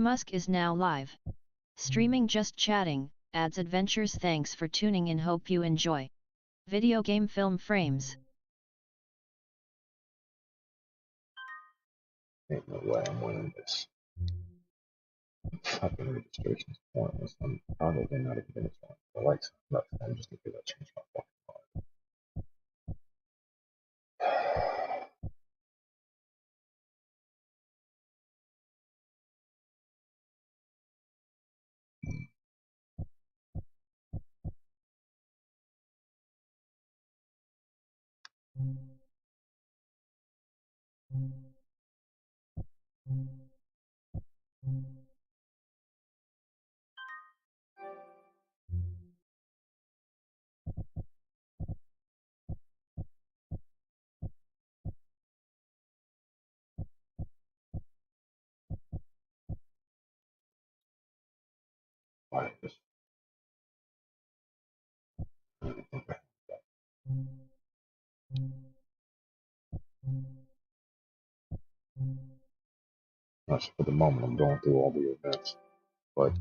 Musk is now live. Streaming just chatting, adds adventures. Thanks for tuning in, hope you enjoy. Video game film frames. Ain't no way I'm winning this. Fucking registration's pointless. I'm probably not even gonna try. I like nothing. I'm just gonna change my fucking mind. Why this? That's for the moment. I'm going through all the events, but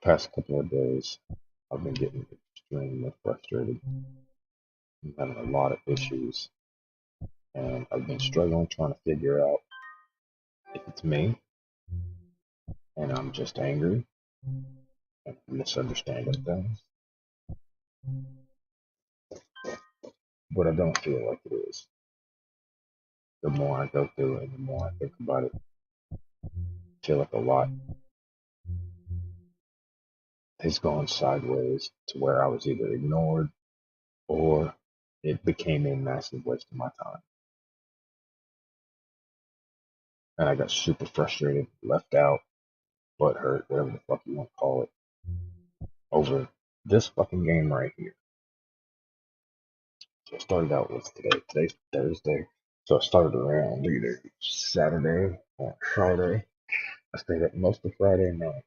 past couple of days, I've been getting extremely frustrated. I'm having a lot of issues, and I've been struggling trying to figure out if it's me and I'm just angry and misunderstanding things, but I don't feel like it is. The more I go through it and the more I think about it, I feel like a lot has gone sideways to where I was either ignored or it became a massive waste of my time. And I got super frustrated, left out, butthurt, whatever the fuck you want to call it, over this fucking game right here. So I started out with today's Thursday. So I started around either Saturday or Friday. I stayed up most of Friday night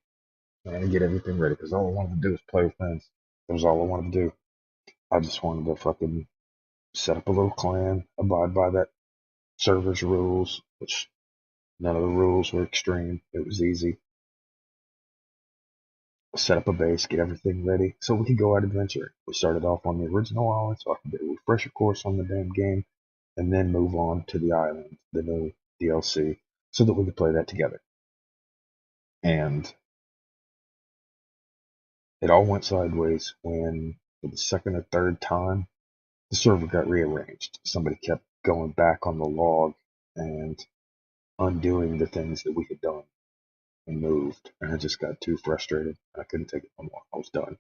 trying to get everything ready because all I wanted to do was play with friends. That was all I wanted to do. I just wanted to fucking set up a little clan, abide by that server's rules, which none of the rules were extreme. It was easy. Set up a base, get everything ready so we could go out adventuring. We started off on the original island so I could get a refresher course on the damn game and then move on to the island, the new DLC, so that we could play that together. And it all went sideways when, for the second or third time, the server got rearranged. Somebody kept going back on the log and undoing the things that we had done and moved, and I just got too frustrated. I couldn't take it no more. I was done.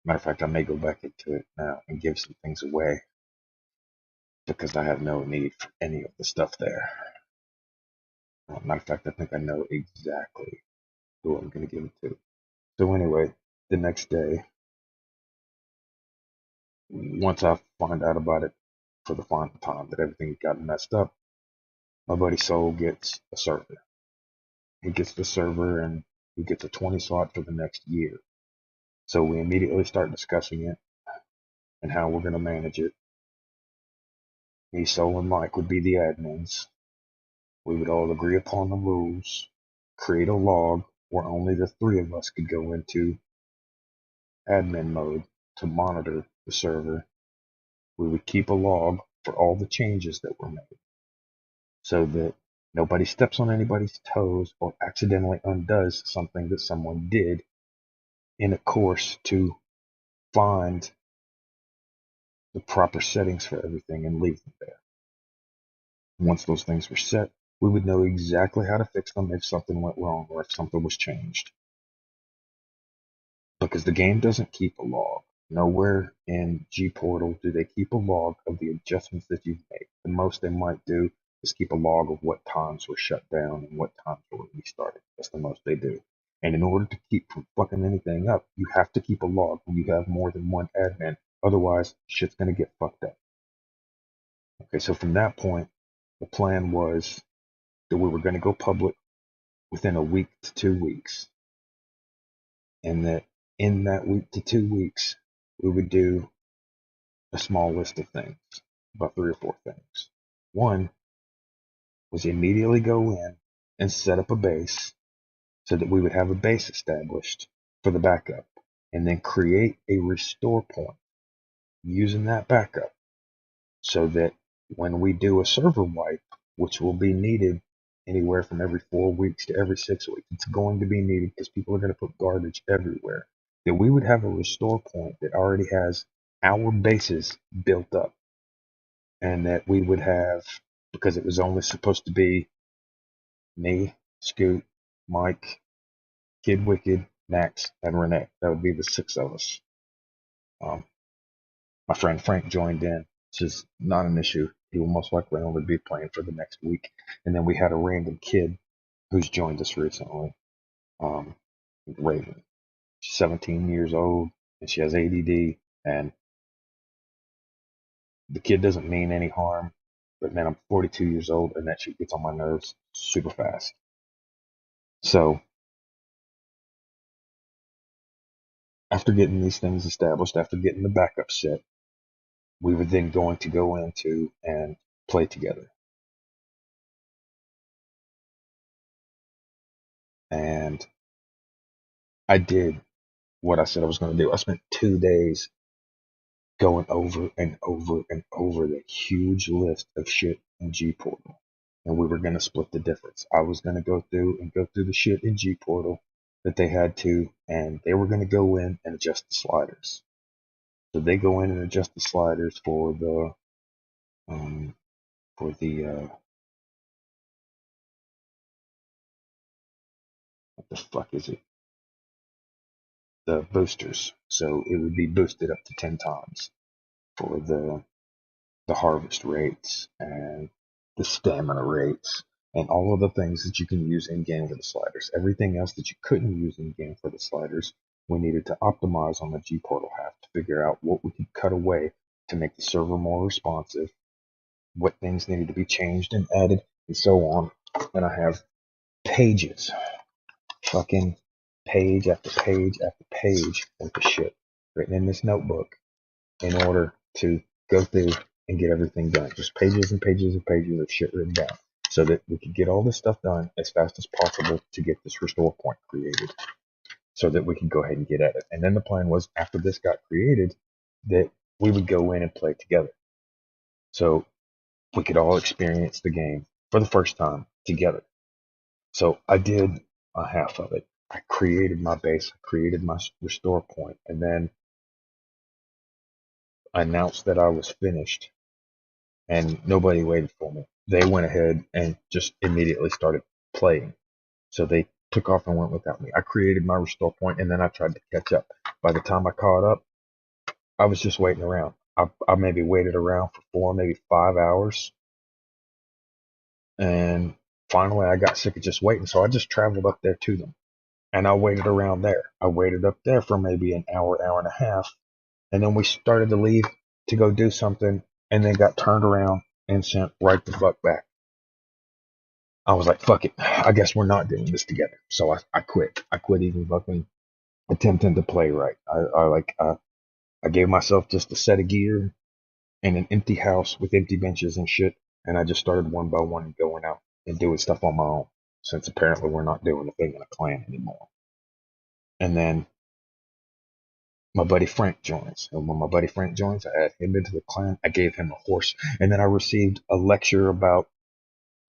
Matter of fact, I may go back into it now and give some things away because I have no need for any of the stuff there. Matter of fact, I think I know exactly who I'm going to give it to. So anyway, the next day, once I find out about it for the final time that everything got messed up, my buddy Soul gets a server. He gets the server and he gets a 20 slot for the next year. So we immediately start discussing it and how we're going to manage it. Me, Soul, and Mike would be the admins. We would all agree upon the rules, create a log where only the three of us could go into admin mode to monitor the server. We would keep a log for all the changes that were made so that nobody steps on anybody's toes or accidentally undoes something that someone did in a course to find the proper settings for everything and leave them there. Once those things were set, we would know exactly how to fix them if something went wrong or if something was changed. Because the game doesn't keep a log. Nowhere in G Portal do they keep a log of the adjustments that you've made. The most they might do is keep a log of what times were shut down and what times were restarted. That's the most they do. And in order to keep from fucking anything up, you have to keep a log when you have more than one admin. Otherwise, shit's gonna get fucked up. Okay, so from that point, the plan was that we were gonna go public within a week to 2 weeks, and that in that week to 2 weeks, we would do a small list of things, about 3 or 4 things. One was immediately go in and set up a base so that we would have a base established for the backup, and then create a restore point using that backup so that when we do a server wipe, which will be needed anywhere from every 4 weeks to every 6 weeks, it's going to be needed because people are going to put garbage everywhere, that we would have a restore point that already has our bases built up, and that we would have, because it was only supposed to be me, Scoot, Mike, Kid Wicked, Max, and Renee. That would be the 6 of us. Um, my friend Frank joined in, which is not an issue. He will most likely only be playing for the next week. And then we had a random kid who's joined us recently, um, Raven. She's 17 years old and she has ADD. And the kid doesn't mean any harm, but man, I'm 42 years old and that shit gets on my nerves super fast. So after getting these things established, after getting the backup set, we were then going to go into and play together. And I did what I said I was going to do. I spent 2 days going over and over and over that huge list of shit in G Portal. And we were going to split the difference. I was going to go through the shit in G Portal that they had to, and they were going to go in and adjust the sliders. So they go in and adjust the sliders for the um, what the fuck is it? The boosters. So it would be boosted up to 10 times for the harvest rates and the stamina rates and all of the things that you can use in game for the sliders. Everything else that you couldn't use in game for the sliders, we needed to optimize on the G Portal half to figure out what we could cut away to make the server more responsive, what things needed to be changed and added, and so on. And I have pages, fucking page after page after page of the shit written in this notebook in order to go through and get everything done. Just pages and pages and pages of shit written down so that we could get all this stuff done as fast as possible to get this restore point created so that we could go ahead and get at it. And then the plan was after this got created that we would go in and play together. So we could all experience the game for the first time together. So I did a half of it. I created my base, I created my restore point, and then I announced that I was finished, and nobody waited for me. They went ahead and just immediately started playing. So they took off and went without me. I created my restore point, and then I tried to catch up. By the time I caught up, I was just waiting around. I maybe waited around for 4, maybe 5 hours, and finally I got sick of just waiting, so I just traveled up there to them. And I waited around there. I waited up there for maybe an hour, hour and a half, and then we started to leave to go do something, and then got turned around and sent right the fuck back. I was like, fuck it. I guess we're not doing this together. So I quit. I quit even fucking attempting to play right. I gave myself just a set of gear and an empty house with empty benches and shit. And I just started one by one going out and doing stuff on my own. Since apparently we're not doing a thing in a clan anymore. And then my buddy Frank joins. And when my buddy Frank joins, I add him into the clan. I gave him a horse. And then I received a lecture about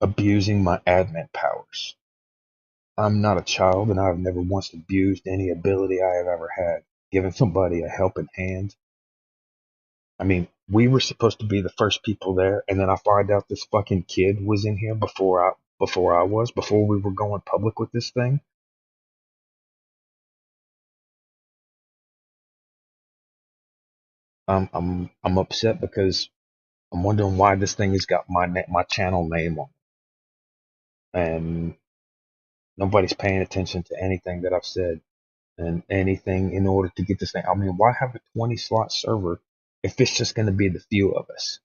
abusing my admin powers. I'm not a child, and I've never once abused any ability I have ever had. Giving somebody a helping hand. I mean, we were supposed to be the first people there, and then I find out this fucking kid was in here before we were going public with this thing. I'm upset because I'm wondering why this thing has got my channel name on it, and nobody's paying attention to anything that I've said and anything in order to get this thing. I mean, why have a 20 slot server if it's just going to be the few of us?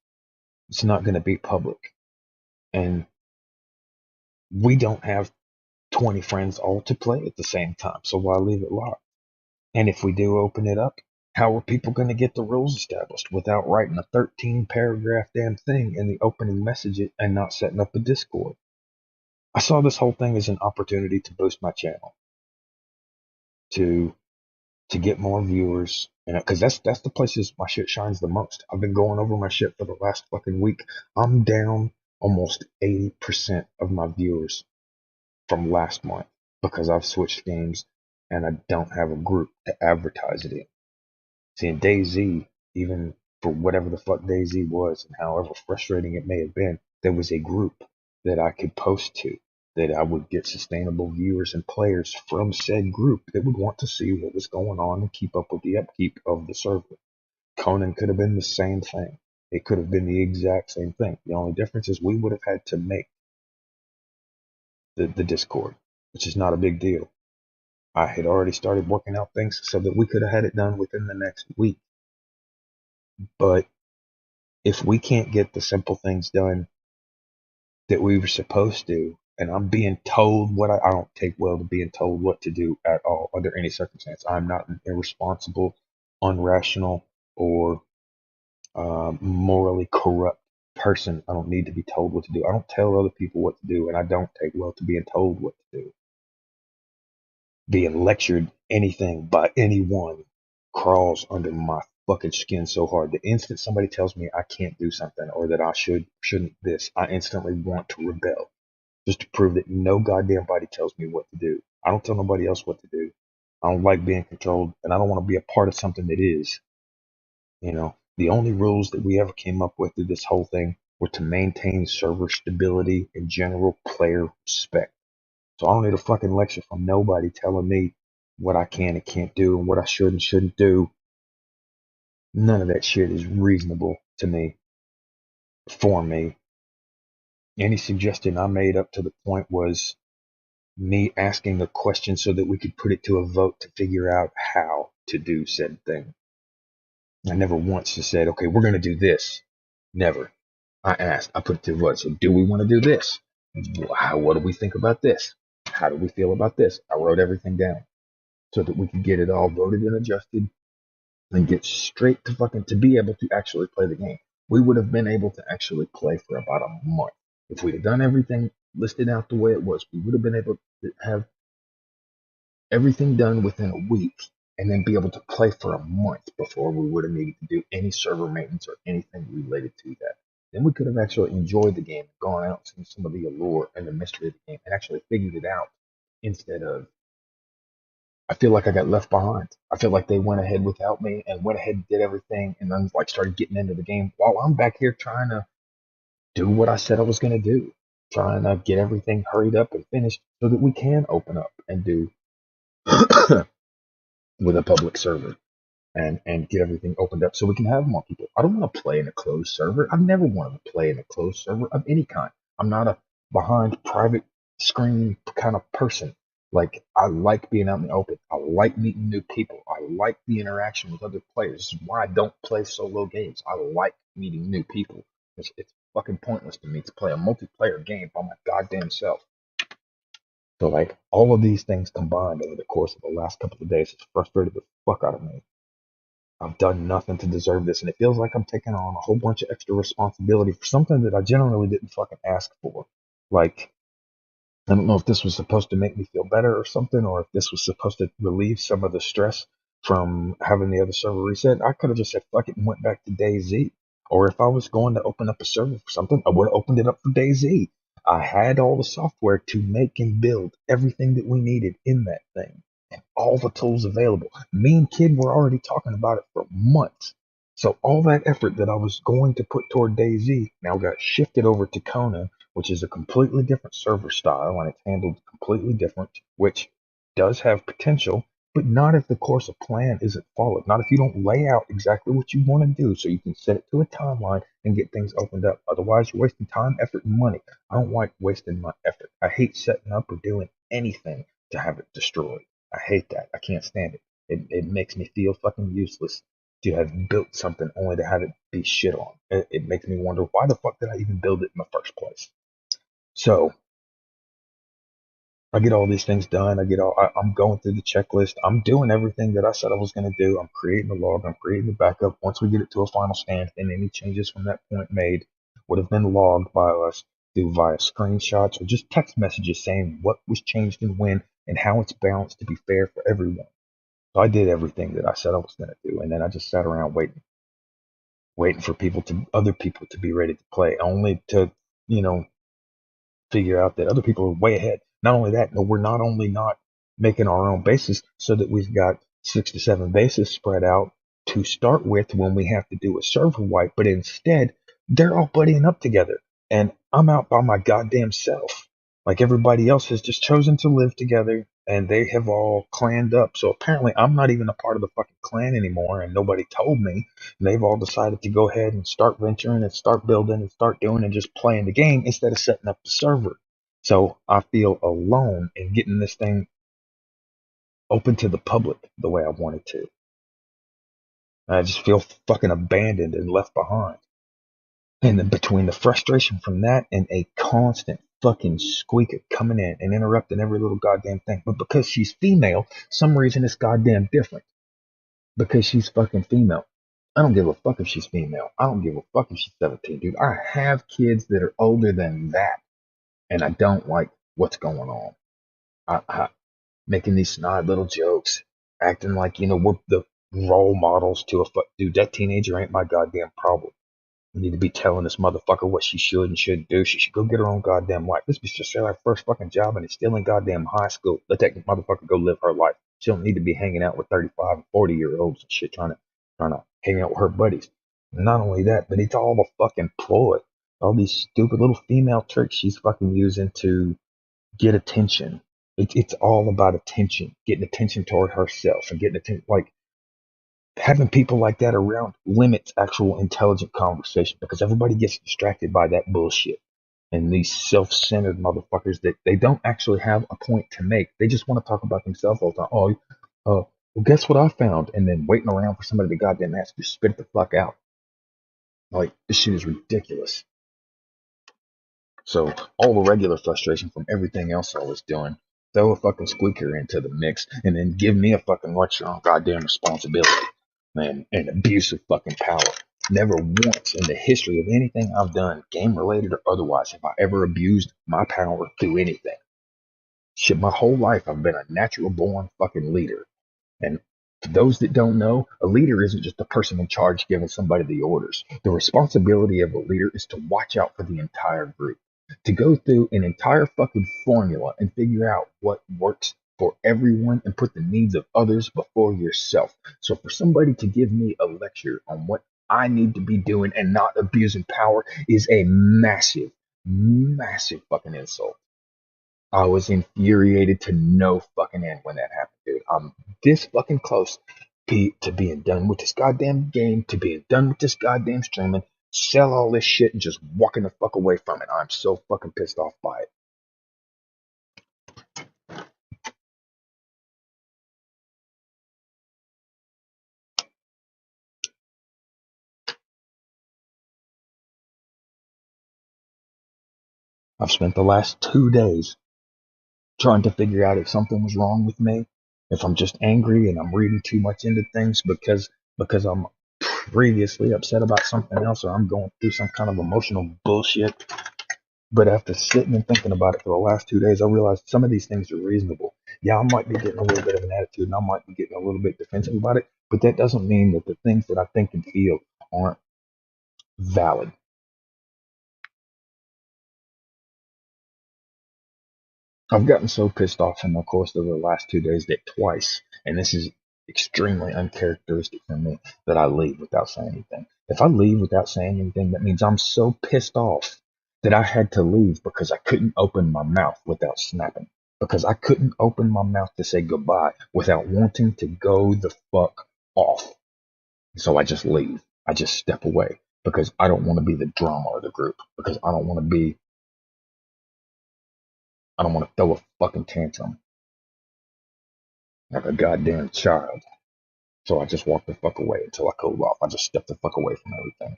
It's not going to be public, and we don't have 20 friends all to play at the same time. So why leave it locked? And if we do open it up, how are people going to get the rules established without writing a 13 paragraph damn thing in the opening message and not setting up a Discord? I saw this whole thing as an opportunity to boost my channel, to to get more viewers, and because that's the places my shit shines the most. I've been going over my shit for the last fucking week. I'm down almost 80% of my viewers from last month because I've switched games and I don't have a group to advertise it in. See, in DayZ, even for whatever the fuck DayZ was and however frustrating it may have been, there was a group that I could post to, that I would get sustainable viewers and players from said group that would want to see what was going on and keep up with the upkeep of the server. Conan could have been the same thing. It could have been the exact same thing. The only difference is we would have had to make the Discord, which is not a big deal. I had already started working out things so that we could have had it done within the next week. But if we can't get the simple things done that we were supposed to, and I'm being told what I don't take well to being told what to do at all under any circumstance. I'm not an irresponsible, unrational, or morally corrupt person. I don't need to be told what to do. I don't tell other people what to do, and I don't take well to being told what to do. Being lectured anything by anyone crawls under my fucking skin so hard. The instant somebody tells me I can't do something or that I shouldn't this, I instantly want to rebel just to prove that no goddamn body tells me what to do. I don't tell nobody else what to do. I don't like being controlled, and I don't want to be a part of something that is. The only rules that we ever came up with through this whole thing were to maintain server stability and general player respect. So I don't need a fucking lecture from nobody telling me what I can and can't do and what I should and shouldn't do. None of that shit is reasonable to me, for me. Any suggestion I made up to the point was me asking a question so that we could put it to a vote to figure out how to do said thing. I never once just said, okay, we're going to do this. Never. I asked, I put it to a vote. So do we want to do this? What do we think about this? How do we feel about this? I wrote everything down so that we could get it all voted and adjusted and get straight to to be able to actually play the game. We would have been able to actually play for about a month. If we'd have done everything listed out the way it was, we would have been able to have everything done within a week and then be able to play for a month before we would have needed to do any server maintenance or anything related to that. Then we could have actually enjoyed the game, gone out and seen some of the allure and the mystery of the game, and actually figured it out instead of, I feel like I got left behind. I feel like they went ahead without me and went ahead and did everything and then started getting into the game while I'm back here trying to do what I said I was going to do, trying to get everything hurried up and finished so that we can open up and do with a public server and get everything opened up so we can have more people. I don't want to play in a closed server. I've never wanted to play in a closed server of any kind. I'm not a behind private screen kind of person. Like, I like being out in the open. I like meeting new people. I like the interaction with other players. This is why I don't play solo games. I like meeting new people. It's fucking pointless to me to play a multiplayer game by my goddamn self. So, like, all of these things combined over the course of the last couple of days has frustrated the fuck out of me. I've done nothing to deserve this, and it feels like I'm taking on a whole bunch of extra responsibility for something that I generally didn't fucking ask for. Like, I don't know if this was supposed to make me feel better or something, or if this was supposed to relieve some of the stress from having the other server reset. I could have just said fuck it and went back to DayZ. Or if I was going to open up a server for something, I would have opened it up for DayZ. I had all the software to make and build everything that we needed in that thing and all the tools available. Me and Kid were already talking about it for months. So all that effort that I was going to put toward DayZ now got shifted over to Kona, which is a completely different server style and it's handled completely different, which does have potential, but not if the course of plan isn't followed. Not if you don't lay out exactly what you want to do so you can set it to a timeline and get things opened up. Otherwise, you're wasting time, effort, and money. I don't like wasting my effort. I hate setting up or doing anything to have it destroyed. I hate that. I can't stand it. It makes me feel fucking useless to have built something only to have it be shit on. It makes me wonder, why the fuck did I even build it in the first place? So I get all these things done. I'm going through the checklist. I'm doing everything that I said I was going to do. I'm creating the log. I'm creating the backup. Once we get it to a final stand, then any changes from that point made would have been logged by us via screenshots or just text messages saying what was changed and when and how it's balanced to be fair for everyone. So I did everything that I said I was going to do, and then I just sat around waiting for other people to be ready to play, only to, you know, figure out that other people are way ahead. Not only that, no, we're not only not making our own bases so that we've got 6 to 7 bases spread out to start with when we have to do a server wipe, but instead they're all buddying up together, and I'm out by my goddamn self. Like everybody else has just chosen to live together, and they have all clanned up. So apparently I'm not even a part of the fucking clan anymore, and nobody told me. And they've all decided to go ahead and start venturing and start building and start doing and just playing the game instead of setting up the server. So I feel alone in getting this thing open to the public the way I wanted to. I just feel fucking abandoned and left behind. And then between the frustration from that and a constant fucking squeaker coming in and interrupting every little goddamn thing. But because she's female, some reason it's goddamn different. Because she's fucking female. I don't give a fuck if she's female. I don't give a fuck if she's 17, dude. I have kids that are older than that, and I don't like what's going on. I making these snide little jokes, acting like, we're the role models to a fuck. Dude, that teenager ain't my goddamn problem. You need to be telling this motherfucker what she should and shouldn't do. She should go get her own goddamn life. This bitch just had her first fucking job and is still in goddamn high school. Let that motherfucker go live her life. She don't need to be hanging out with 35 and 40-year-olds and shit trying to hang out with her buddies. Not only that, but it's all a fucking ploy. All these stupid little female tricks she's fucking using to get attention. It's all about attention, getting attention toward herself and getting attention. Like, having people like that around limits actual intelligent conversation because everybody gets distracted by that bullshit. And these self-centered motherfuckers that they don't actually have a point to make. They just want to talk about themselves all the time. Well, guess what I found? And then waiting around for somebody to goddamn ask you to spit it the fuck out. Like, this shit is ridiculous. So all the regular frustration from everything else I was doing, throw a fucking squeaker into the mix and then give me a fucking lecture on goddamn responsibility, man, and abuse of fucking power. Never once in the history of anything I've done, game related or otherwise, have I ever abused my power through anything. Shit, my whole life I've been a natural born fucking leader. And for those that don't know, a leader isn't just a person in charge giving somebody the orders. The responsibility of a leader is to watch out for the entire group, to go through an entire fucking formula and figure out what works for everyone and put the needs of others before yourself. So for somebody to give me a lecture on what I need to be doing and not abusing power is a massive, massive fucking insult. I was infuriated to no fucking end when that happened, dude. I'm this fucking close to being done with this goddamn game, to being done with this goddamn streaming, sell all this shit and just walking the fuck away from it. I'm so fucking pissed off by it. I've spent the last 2 days trying to figure out if something was wrong with me, if I'm just angry and I'm reading too much into things because I'm previously upset about something else or I'm going through some kind of emotional bullshit. But after sitting and thinking about it for the last 2 days, I realized some of these things are reasonable. Yeah, I might be getting a little bit of an attitude and I might be getting a little bit defensive about it, but that doesn't mean that the things that I think and feel aren't valid. I've gotten so pissed off in the course of the last 2 days that twice, and this is extremely uncharacteristic for me, that I leave without saying anything. If I leave without saying anything, that means I'm so pissed off that I had to leave because I couldn't open my mouth without snapping. because I couldn't open my mouth to say goodbye without wanting to go the fuck off. So I just leave. I just step away because I don't want to be the drama of the group, because I don't want to throw a fucking tantrum like a goddamn child. So I just walk the fuck away until I cool off. I just step the fuck away from everything.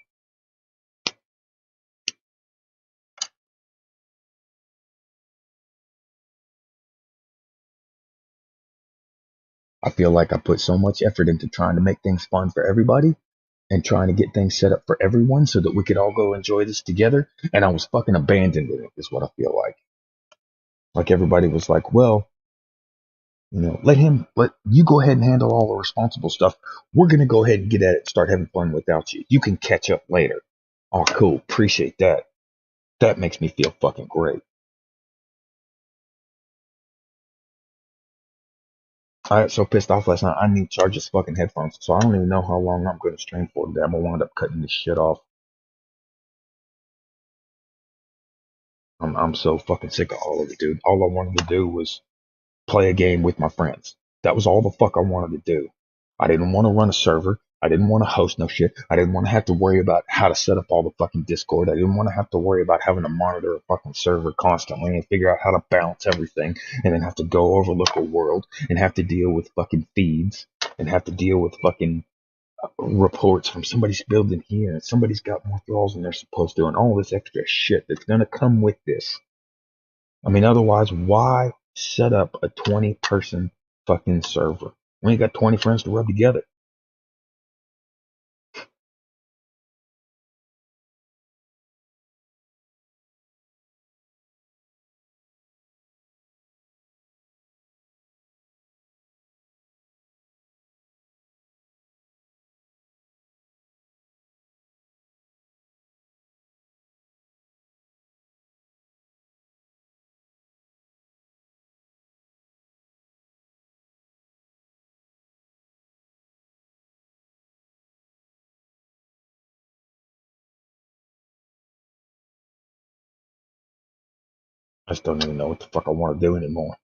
I feel like I put so much effort into trying to make things fun for everybody and trying to get things set up for everyone so that we could all go enjoy this together. And I was fucking abandoned in it, is what I feel like. Like everybody was like, well, let you go ahead and handle all the responsible stuff. We're going to go ahead and get at it and start having fun without you. You can catch up later. Oh, cool. Appreciate that. That makes me feel fucking great. I got so pissed off last night. I need to charge this fucking headphones. So I don't even know how long I'm going to stream for today. I'm going to wind up cutting this shit off. I'm so fucking sick of all of it, dude. All I wanted to do was play a game with my friends. That was all the fuck I wanted to do. I didn't want to run a server. I didn't want to host no shit. I didn't want to have to worry about how to set up all the fucking Discord. I didn't want to have to worry about having to monitor a fucking server constantly and figure out how to balance everything and then have to go overlook a world and have to deal with fucking feeds and have to deal with fucking reports from somebody's building here and somebody's got more thralls than they're supposed to and all this extra shit that's going to come with this. I mean, otherwise, why set up a 20-person fucking server? We ain't got 20 friends to rub together. I just don't even know what the fuck I want to do anymore.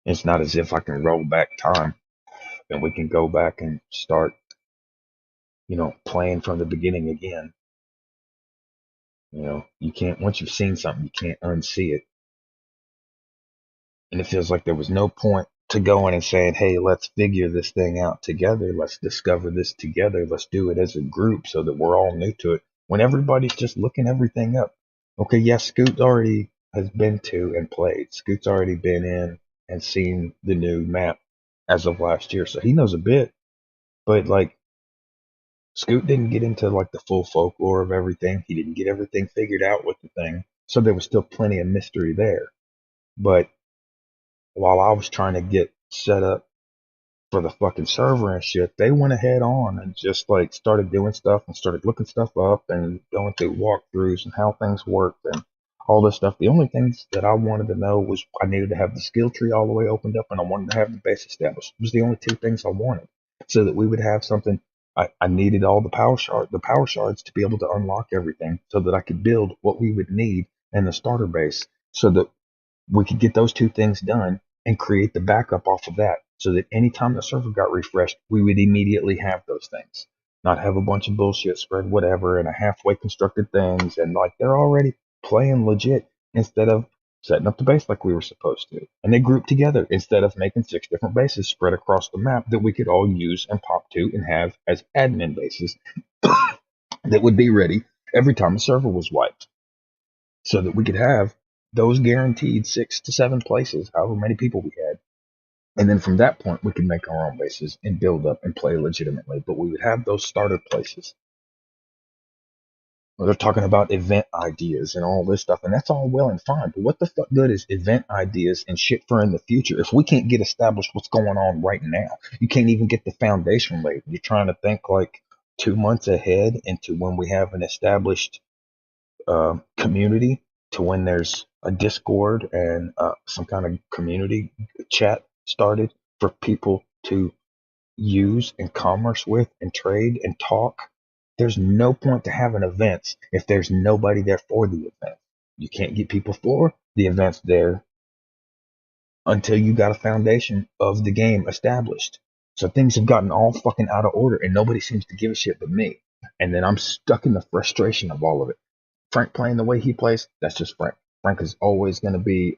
It's not as if I can roll back time and we can go back and start, playing from the beginning again. You can't, once you've seen something, you can't unsee it. And it feels like there was no point to going and saying, hey, let's figure this thing out together. Let's discover this together. Let's do it as a group so that we're all new to it. When everybody's just looking everything up. Okay, yes, Scoot already has been to and played. Scoot's already been in and seen the new map as of last year. So he knows a bit. But like Scoot didn't get into like the full folklore of everything. He didn't get everything figured out with the thing. So there was still plenty of mystery there. But while I was trying to get set up for the fucking server and shit, they went ahead on and just like started doing stuff and started looking stuff up and going through walkthroughs and how things worked and all this stuff. The only things that I wanted to know was I needed to have the skill tree all the way opened up and I wanted to have the base established. It was the only two things I wanted so that we would have something. I needed all the power shards to be able to unlock everything so that I could build what we would need in the starter base so that we could get those two things done and create the backup off of that so that anytime the server got refreshed, we would immediately have those things. Not have a bunch of bullshit spread whatever and a halfway constructed things and like they're already playing legit instead of setting up the base like we were supposed to. And they grouped together instead of making 6 different bases spread across the map that we could all use and pop to and have as admin bases that would be ready every time the server was wiped so that we could have those guaranteed 6 to 7 places, however many people we had. And then from that point, we could make our own bases and build up and play legitimately. But we would have those starter places. They're talking about event ideas and all this stuff, and that's all well and fine. But what the fuck good is event ideas and shit for in the future if we can't get established what's going on right now? You can't even get the foundation laid. You're trying to think like 2 months ahead into when we have an established community to when there's a Discord and some kind of community chat started for people to use and commerce with and trade and talk. There's no point to having events if there's nobody there for the event. You can't get people for the events there until you got a foundation of the game established. So things have gotten all fucking out of order and nobody seems to give a shit but me. And then I'm stuck in the frustration of all of it. Frank playing the way he plays, that's just Frank. Frank is always going to be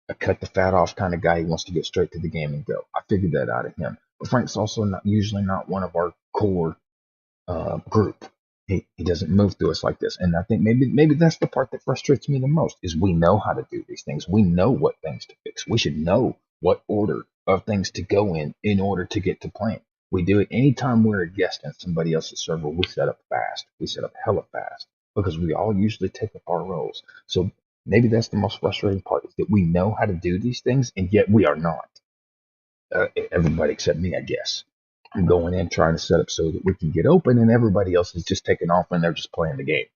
a cut the fat off kind of guy. He wants to get straight to the game and go. I figured that out of him. But Frank's also not usually not one of our core group. He doesn't move through us like this. And I think maybe that's the part that frustrates me the most is we know how to do these things. We know what things to fix. We should know what order of things to go in order to get to playing. We do it anytime we're a guest in somebody else's server. We set up fast. We set up hella fast because we all usually take up our roles. So maybe that's the most frustrating part is that we know how to do these things and yet we are not. Everybody except me, I guess. I'm going in trying to set up so that we can get open, and everybody else is just taking off and they're just playing the game.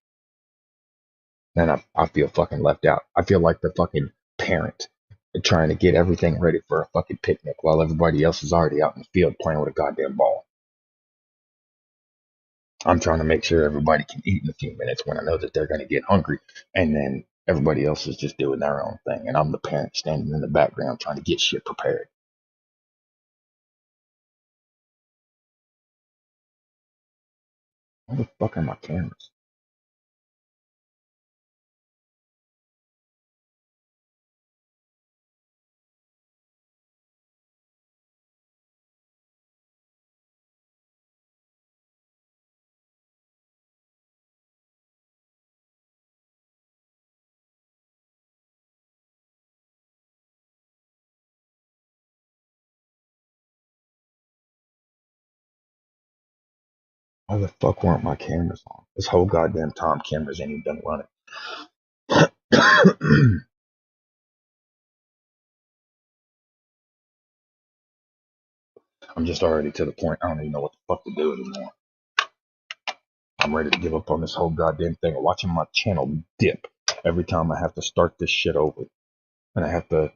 And I feel fucking left out. I feel like the fucking parent trying to get everything ready for a fucking picnic while everybody else is already out in the field playing with a goddamn ball. I'm trying to make sure everybody can eat in a few minutes when I know that they're going to get hungry, and then everybody else is just doing their own thing, and I'm the parent standing in the background trying to get shit prepared. Where the fuck are my cameras? Why the fuck weren't my cameras on? This whole goddamn time cameras ain't even been running. I'm just already to the point I don't even know what the fuck to do anymore. I'm ready to give up on this whole goddamn thing of watching my channel dip every time I have to start this shit over. And I have to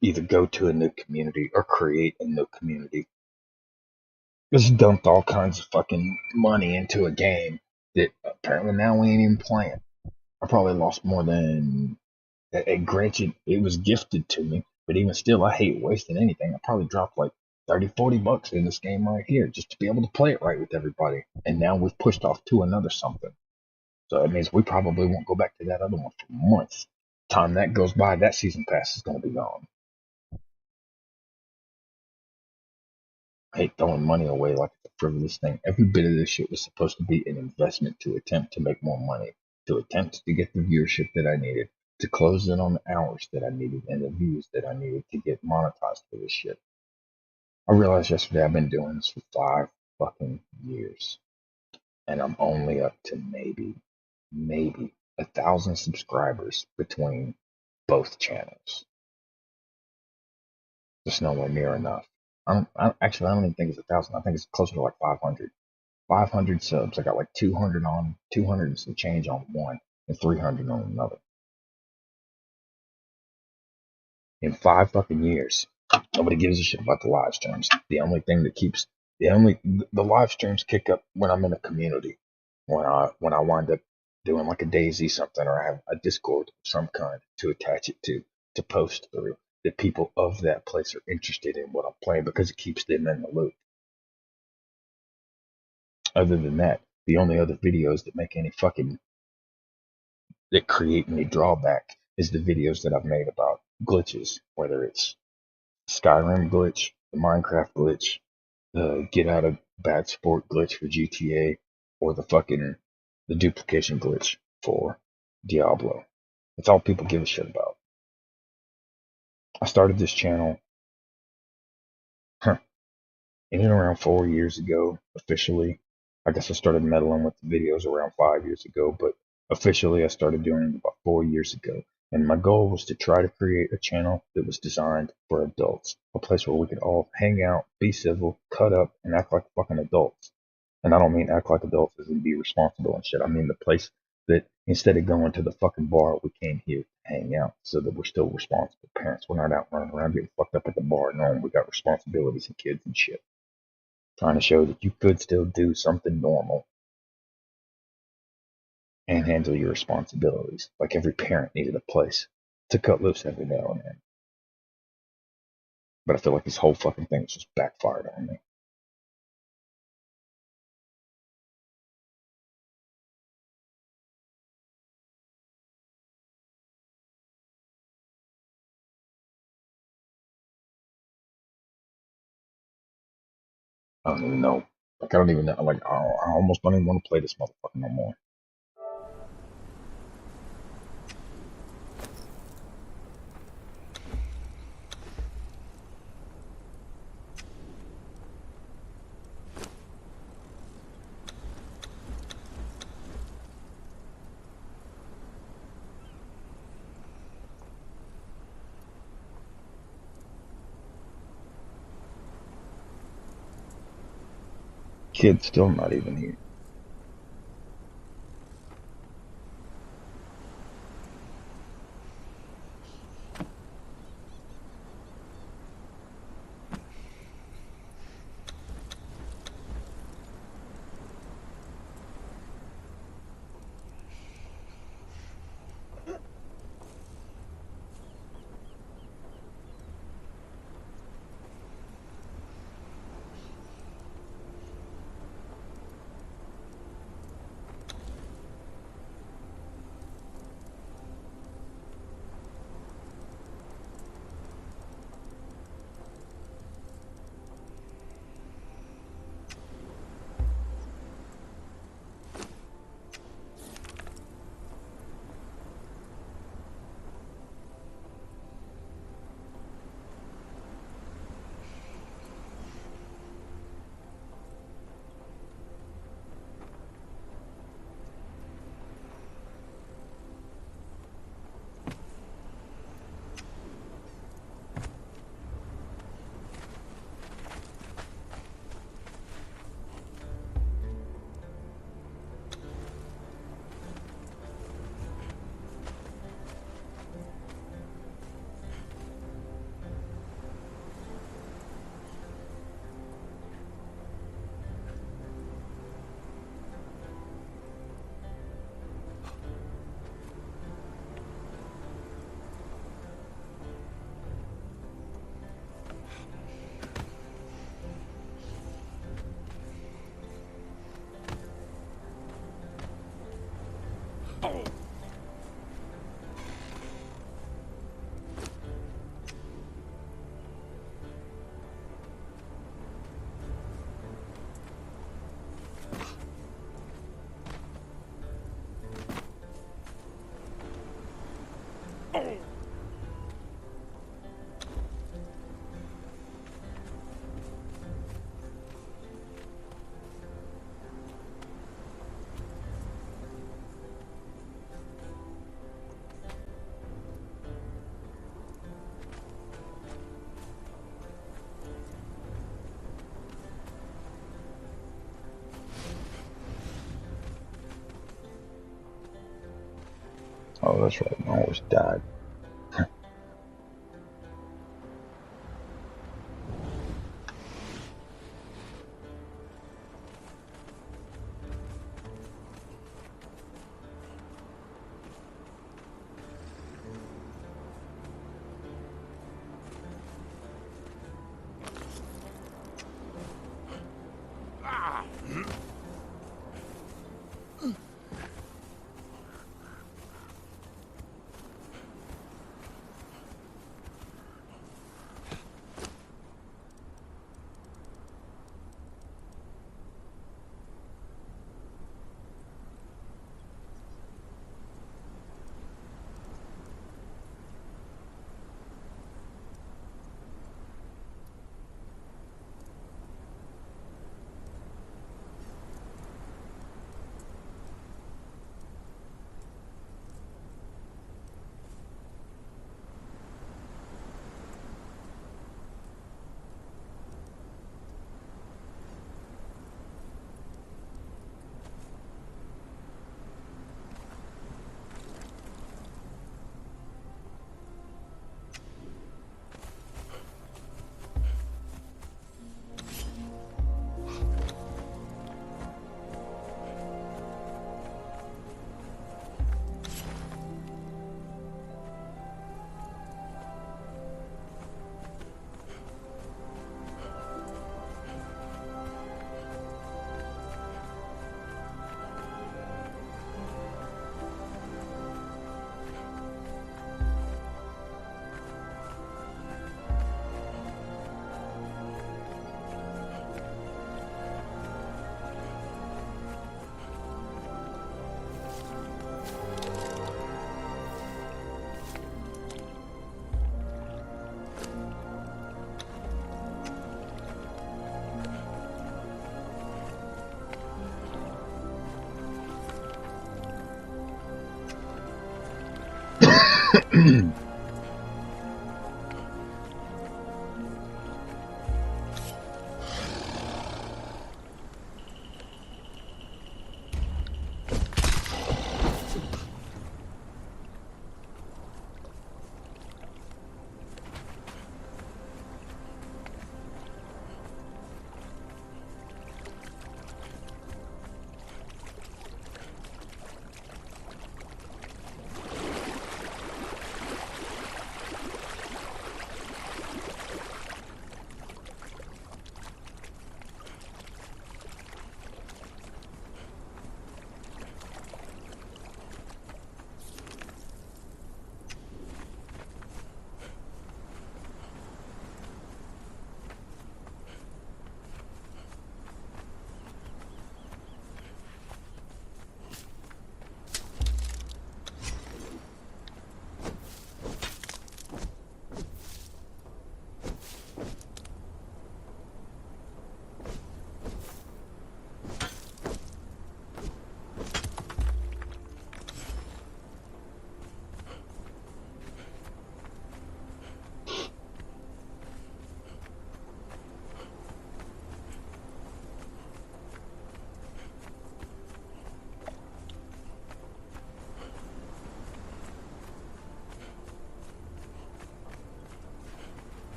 either go to a new community or create a new community. Just dumped all kinds of fucking money into a game that apparently now we ain't even playing. I probably lost more than granted, it was gifted to me, but even still, I hate wasting anything. I probably dropped like 30-40 bucks in this game right here just to be able to play it right with everybody. And now we've pushed off to another something. So it means we probably won't go back to that other one for months. Time that goes by, that season pass is going to be gone. I hate throwing money away like it's a frivolous thing. Every bit of this shit was supposed to be an investment to attempt to make more money, to attempt to get the viewership that I needed, to close in on the hours that I needed and the views that I needed to get monetized for this shit. I realized yesterday I've been doing this for 5 fucking years, and I'm only up to maybe 1,000 subscribers between both channels. Just nowhere near enough. Actually, I don't even think it's 1,000. I think it's closer to like 500. 500 subs. I got like 200 on, 200 and some change on one, and 300 on another. In 5 fucking years, nobody gives a shit about the live streams. The only thing that keeps the live streams kick up when I'm in a community, when I wind up doing like a Daisy something, or I have a Discord of some kind to attach it to post through. The people of that place are interested in what I'm playing because it keeps them in the loop. Other than that, the only other videos that make any fucking that create any drawback is the videos that I've made about glitches, whether it's Skyrim glitch, the Minecraft glitch, the get out of bad sport glitch for GTA, or the duplication glitch for Diablo. It's all people give a shit about. I started this channel in and around 4 years ago, officially. I guess I started meddling with the videos around 5 years ago, but officially I started doing it about 4 years ago. And my goal was to try to create a channel that was designed for adults, a place where we could all hang out, be civil, cut up, and act like fucking adults. And I don't mean act like adults as in be responsible and shit. I mean the place that instead of going to the fucking bar, we came here to hang out so that we're still responsible parents. We're not out running around getting fucked up at the bar knowing we got responsibilities and kids and shit. trying to show that you could still do something normal and handle your responsibilities. Like every parent needed a place to cut loose every now and then. But I feel like this whole fucking thing just backfired on me. I don't even know. Like I don't even know. Like I almost don't even want to play this motherfucker no more. Kid's still not even here. Oh, that's right. My horse died.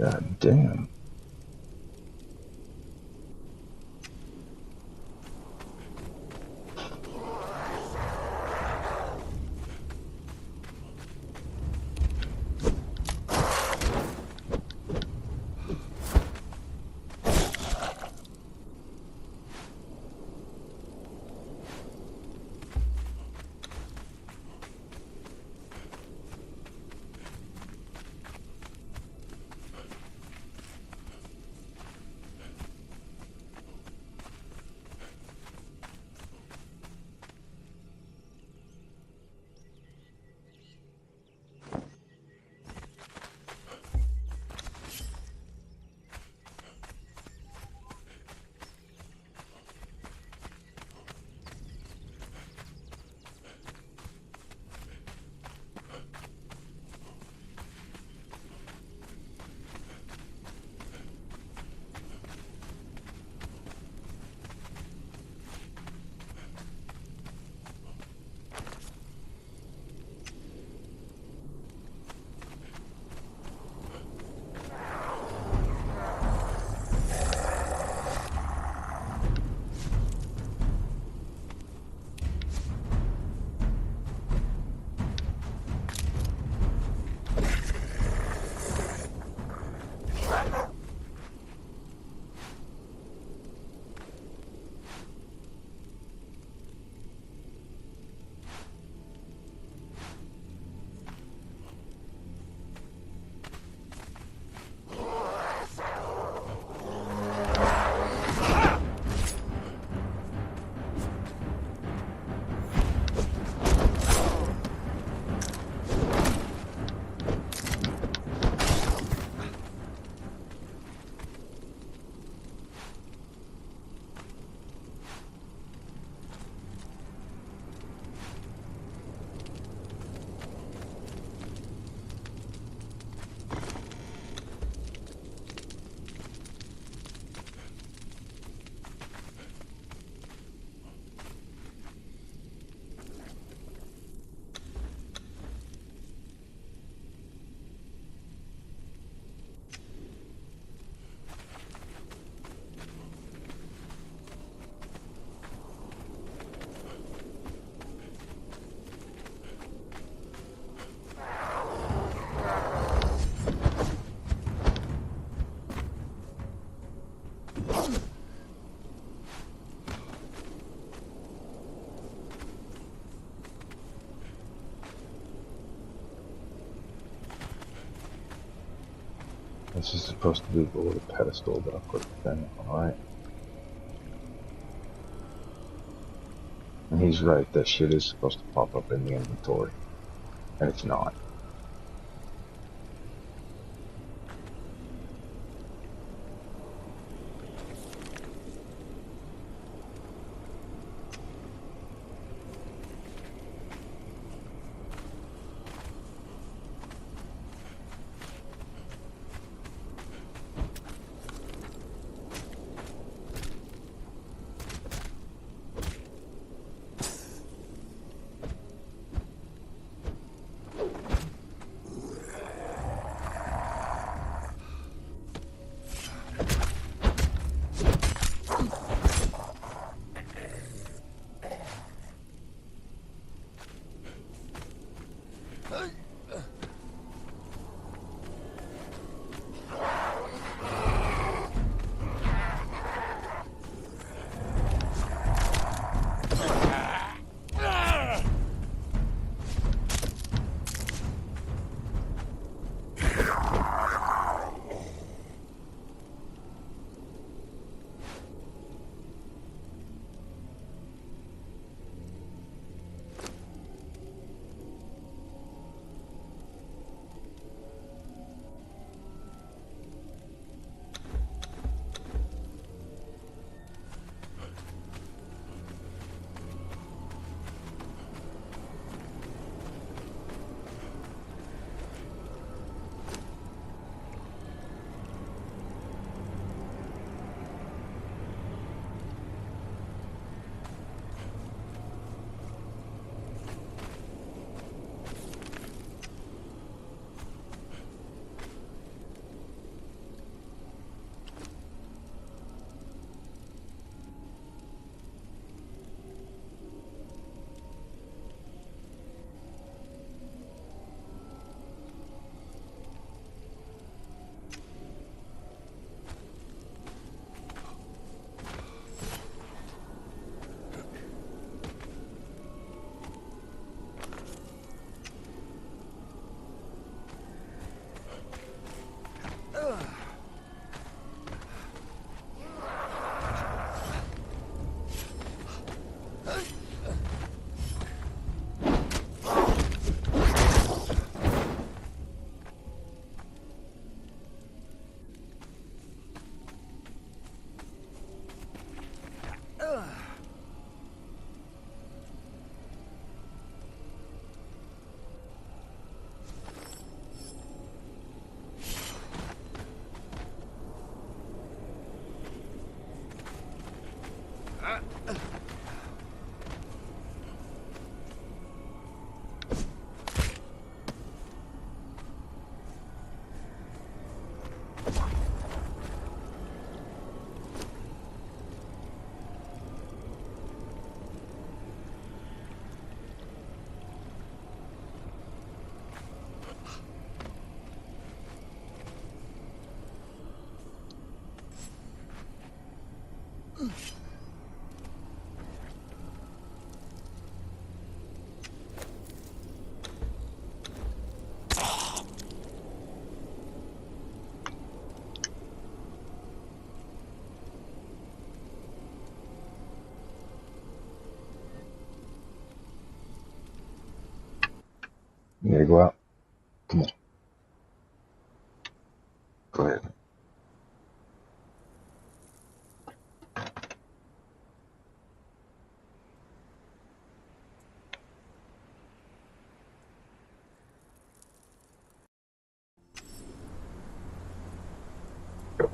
God damn. This is supposed to be the little pedestal that I put the thing on, right? And he's right, that shit is supposed to pop up in the inventory. And it's not. You ready to go out? Come on. Go ahead. Go.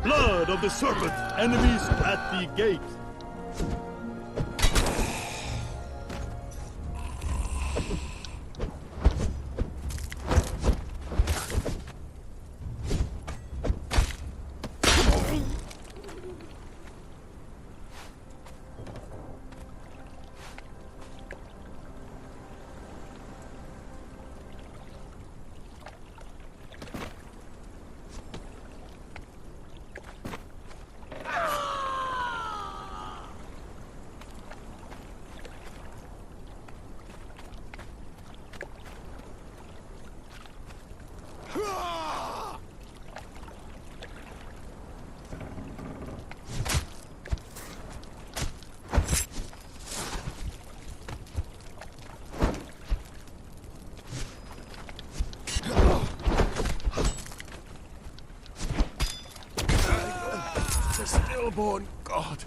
Blood of the serpent, enemies at the gate. The stillborn god.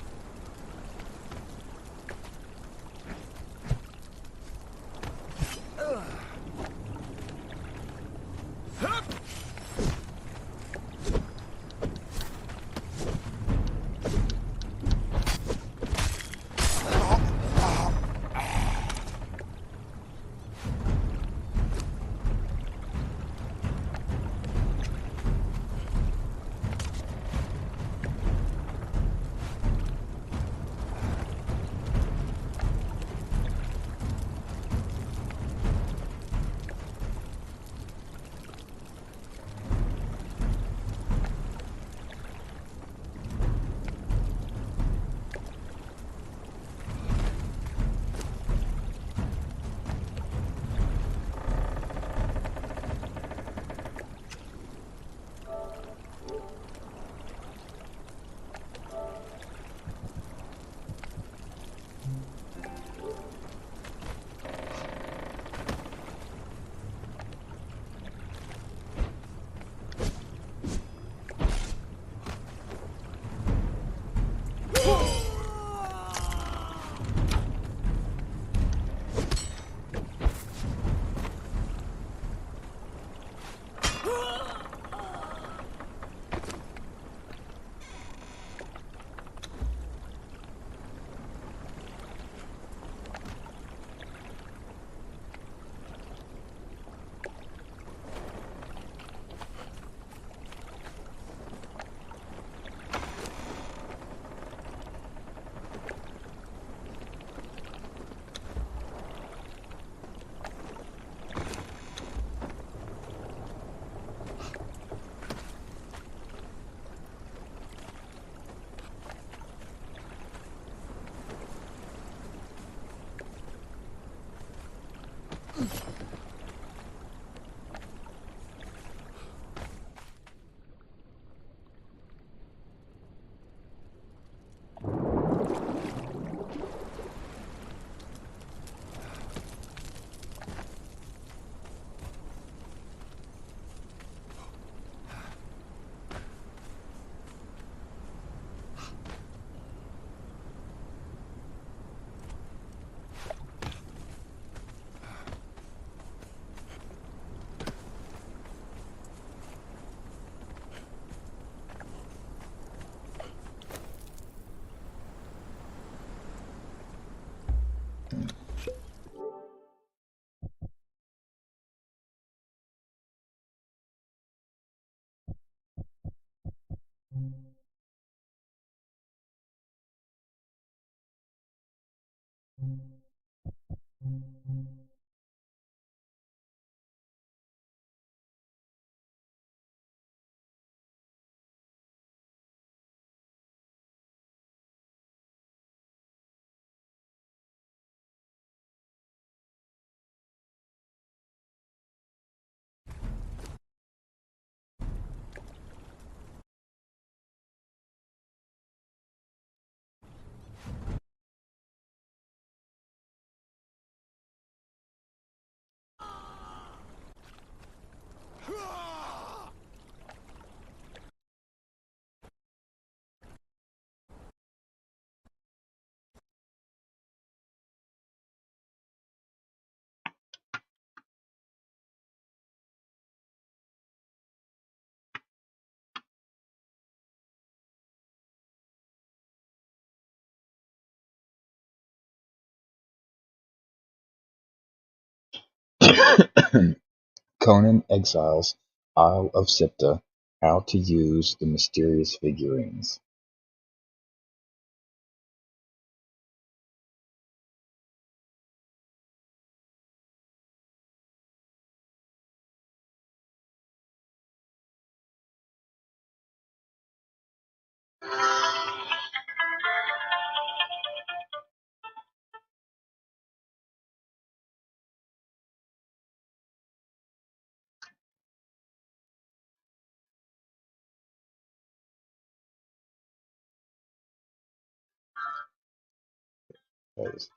Conan exiles Isle of Sipta, how to use the mysterious figurines. That is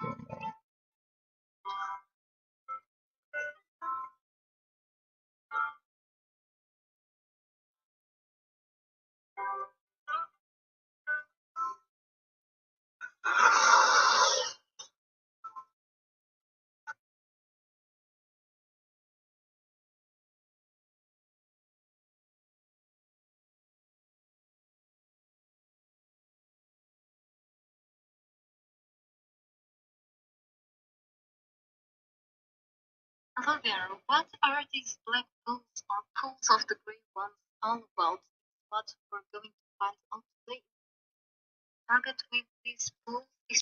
Hello there, what are these black pools or pools of the grey ones all about? What we're going to find out today. Target with these pools is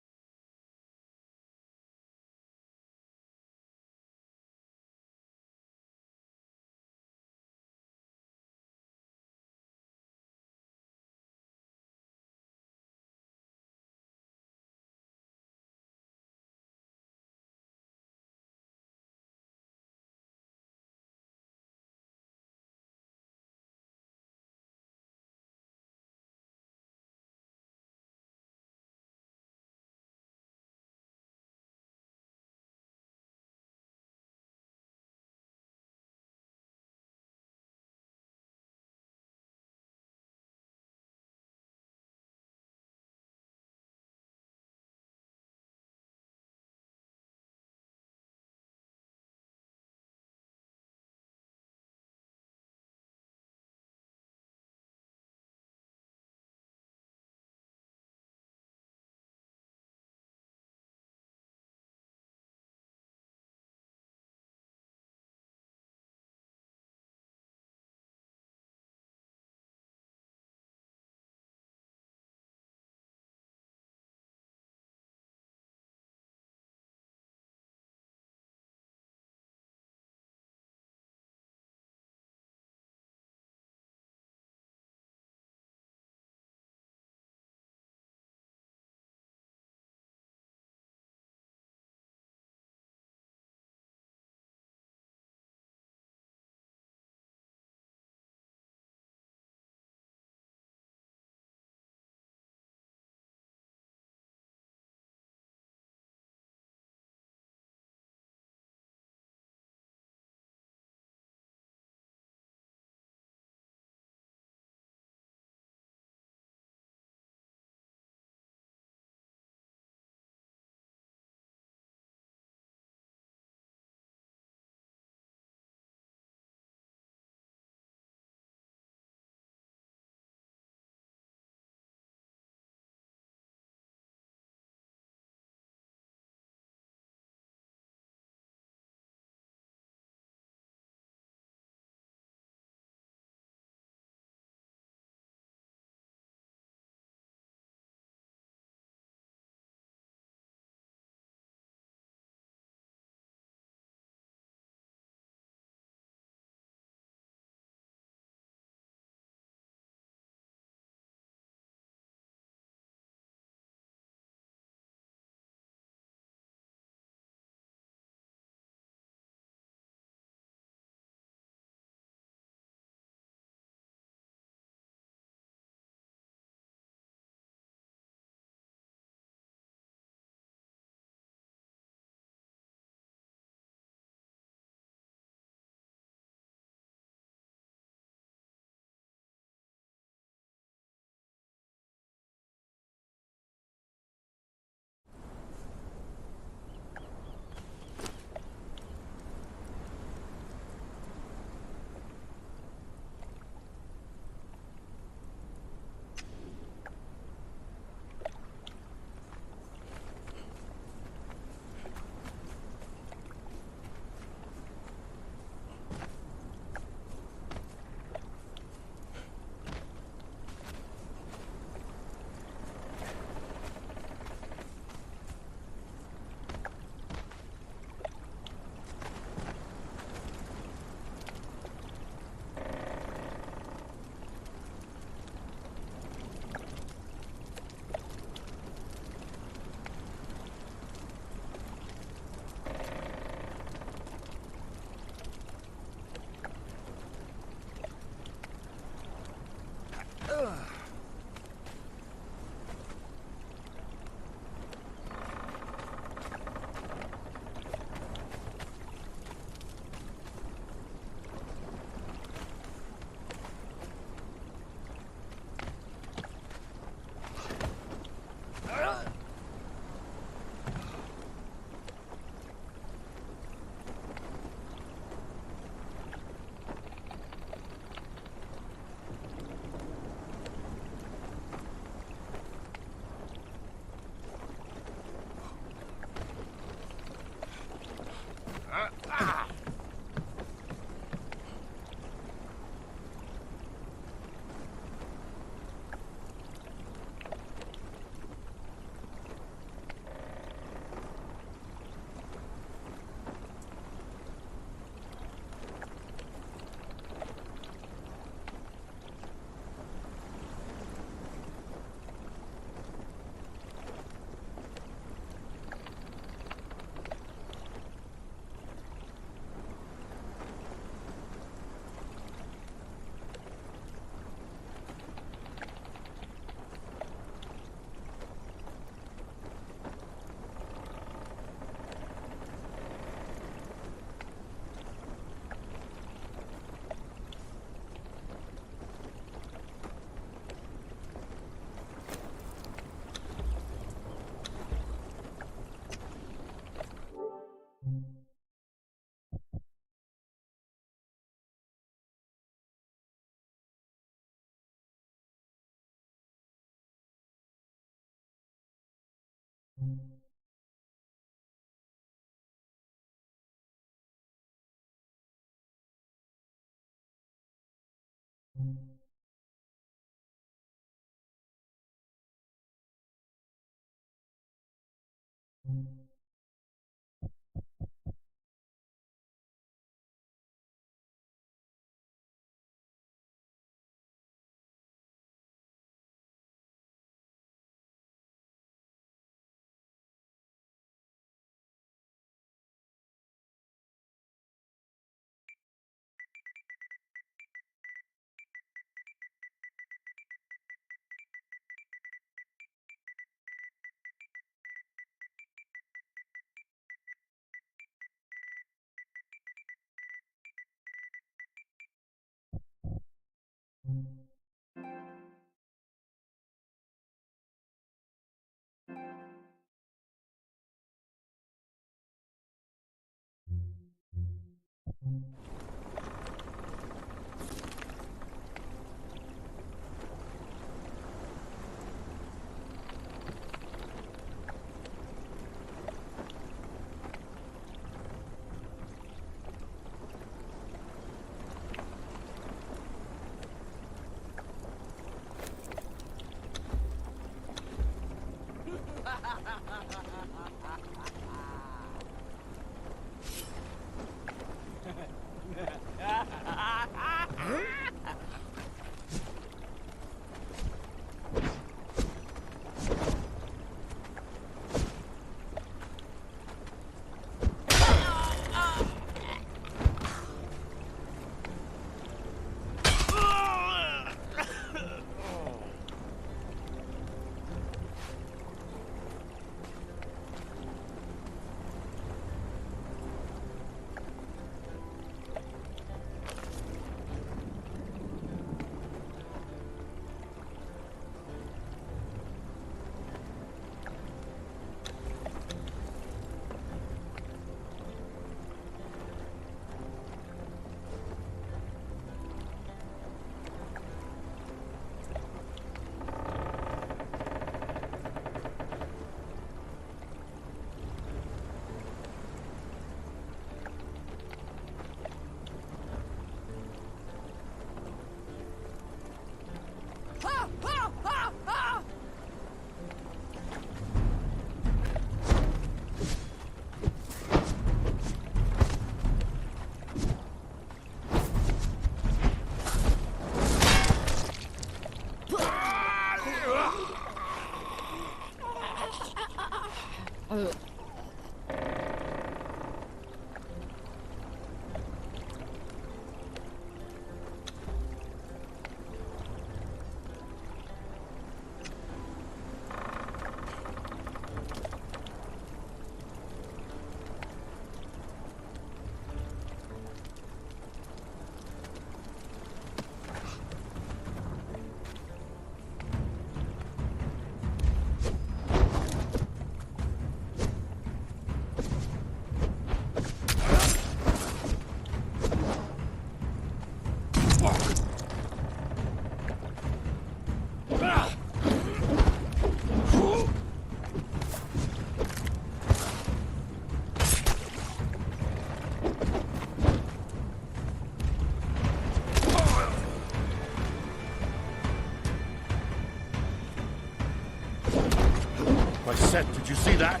I said, did you see that?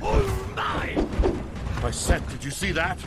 Oh my! I said, did you see that?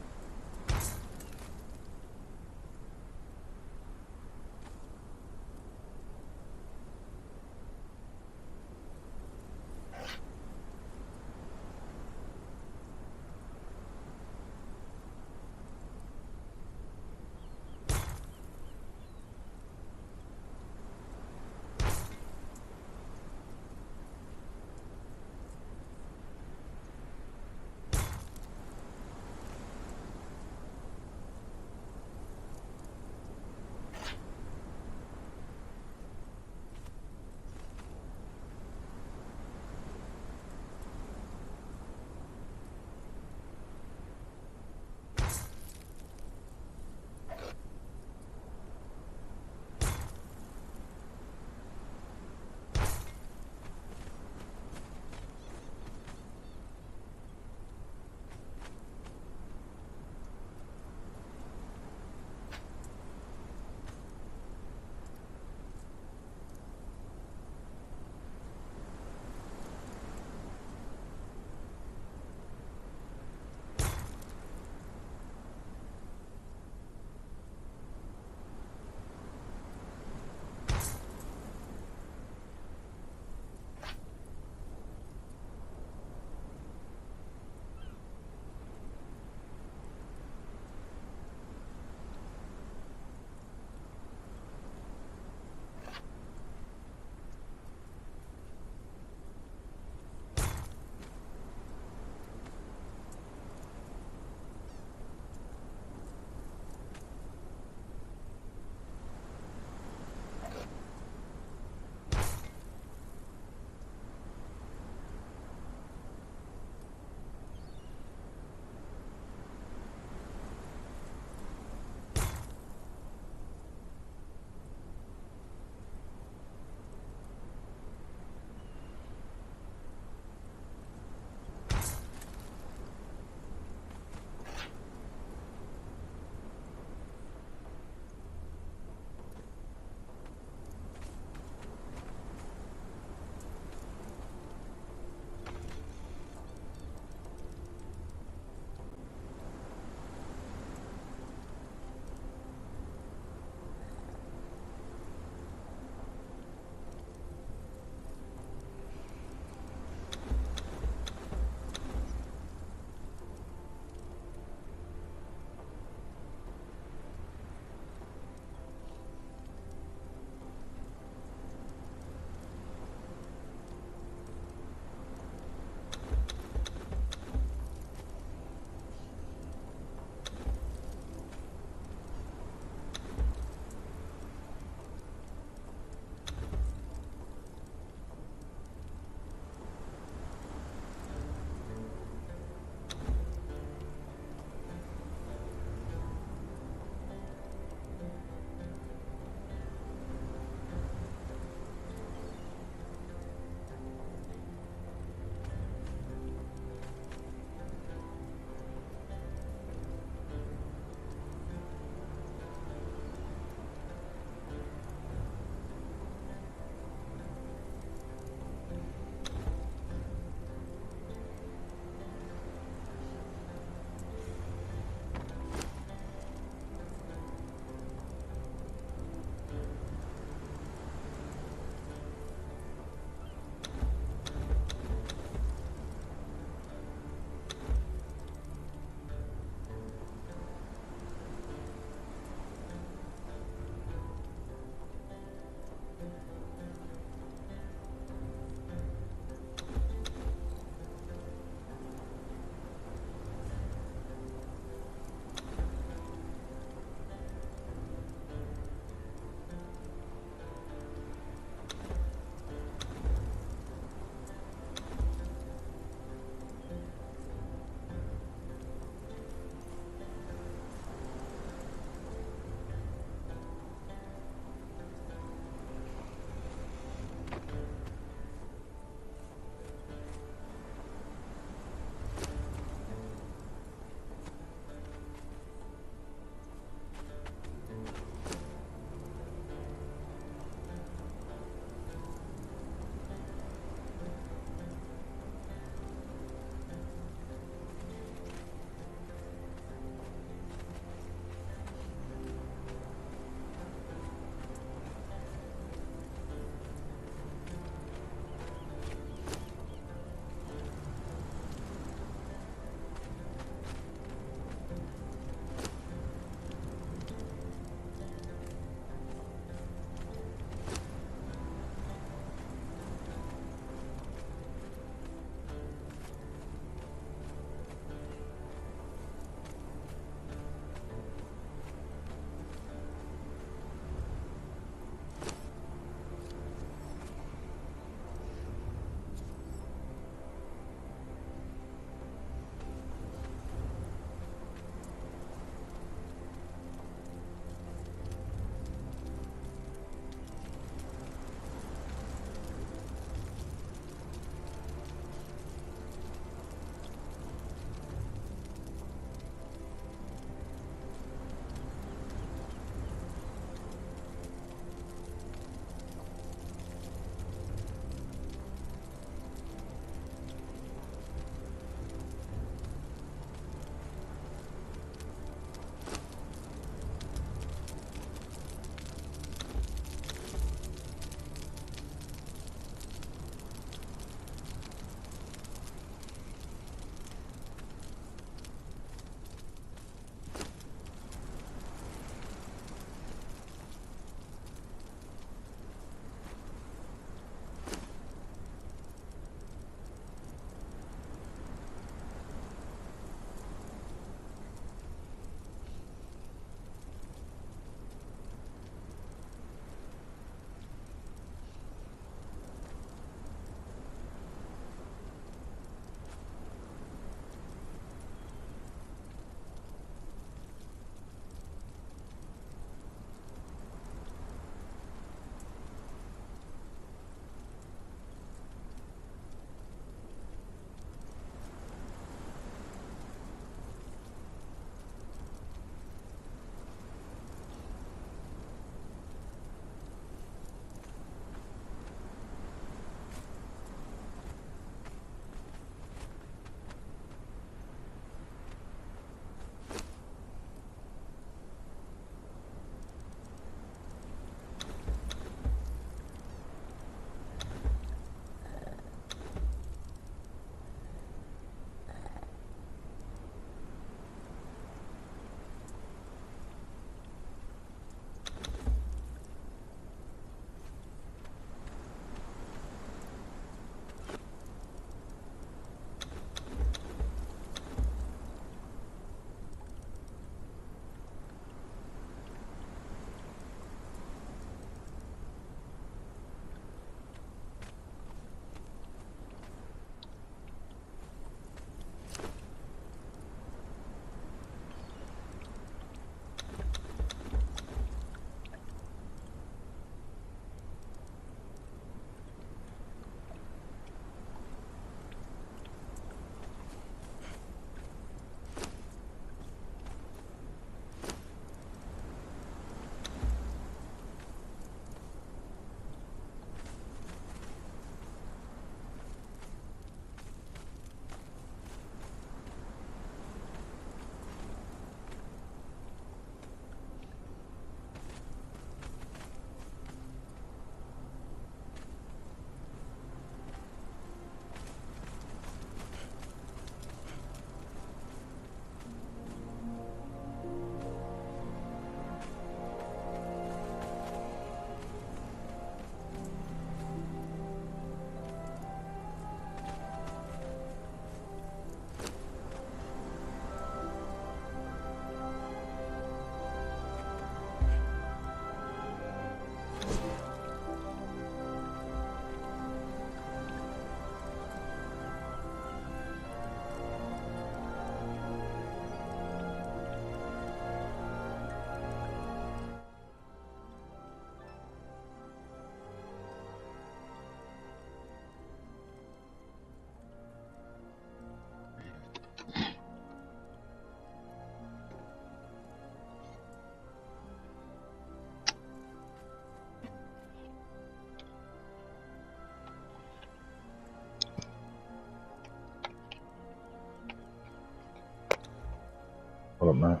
What, man?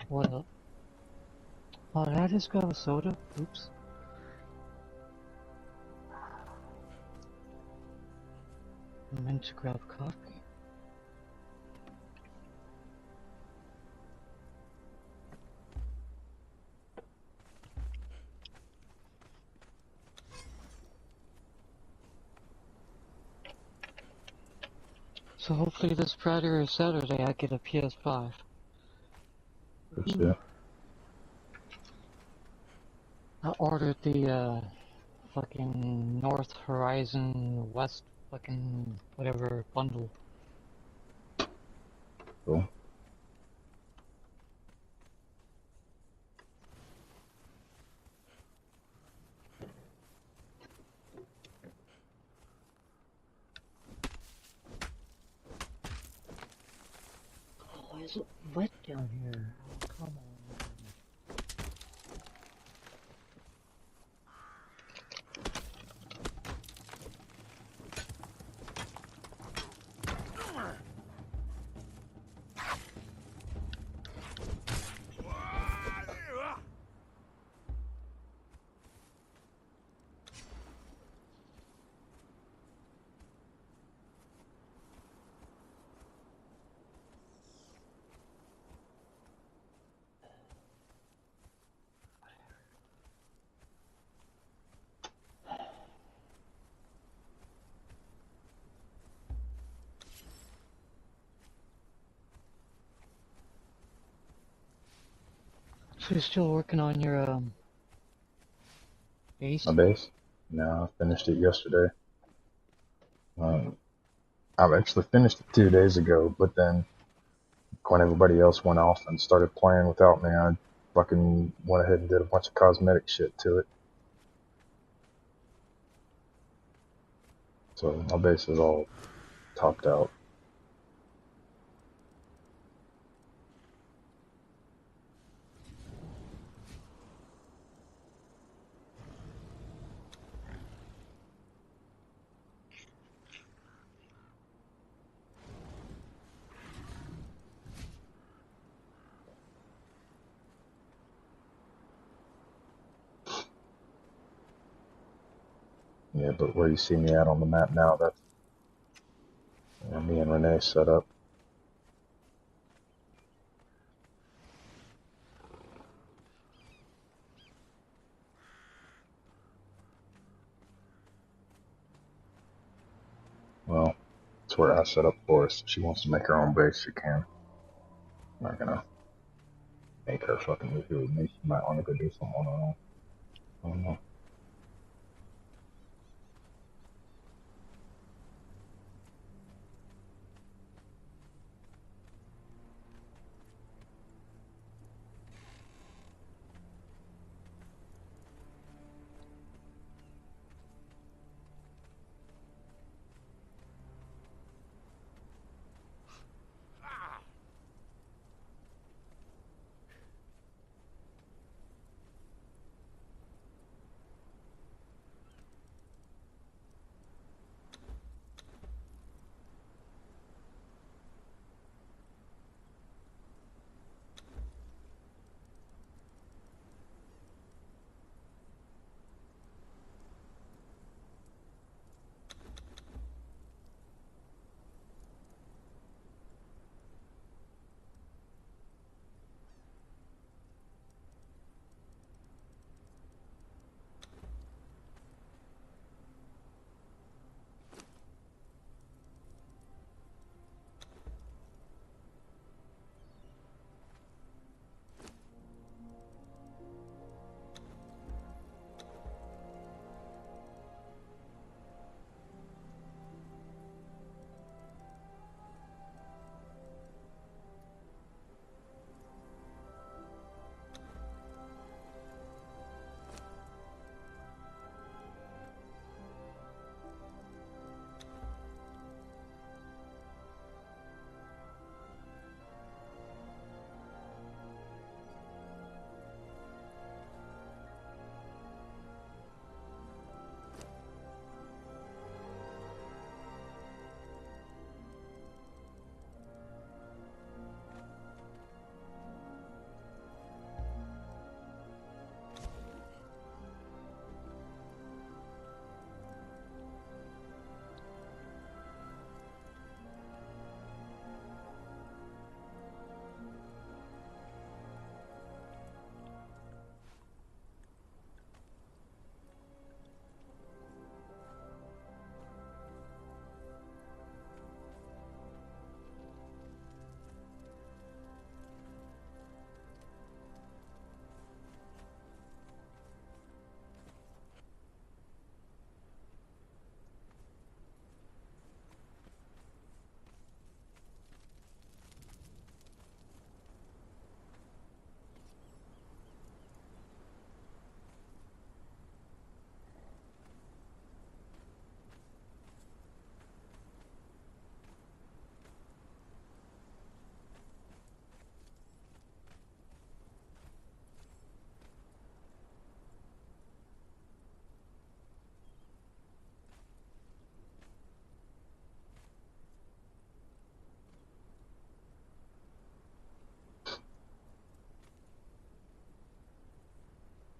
What up? Oh, did I just grab a soda? Oops. I meant to grab coffee. So hopefully this Friday or Saturday I get a PS5. Good shit. I ordered the fucking North Horizon West fucking whatever bundle. Cool. Oh, is it wet down here? Oh, come on. So you're still working on your base? My base? No, I finished it yesterday. I've actually finished it 2 days ago, but then when everybody else went off and started playing without me, I fucking went ahead and did a bunch of cosmetic shit to it. So my base is all topped out. Yeah, but where you see me at on the map now, that's me and Renee set up. Well, it's where I set up for us. If she wants to make her own base, she can. I'm not gonna make her fucking move here with me. She might want to go do something on her own. I don't know.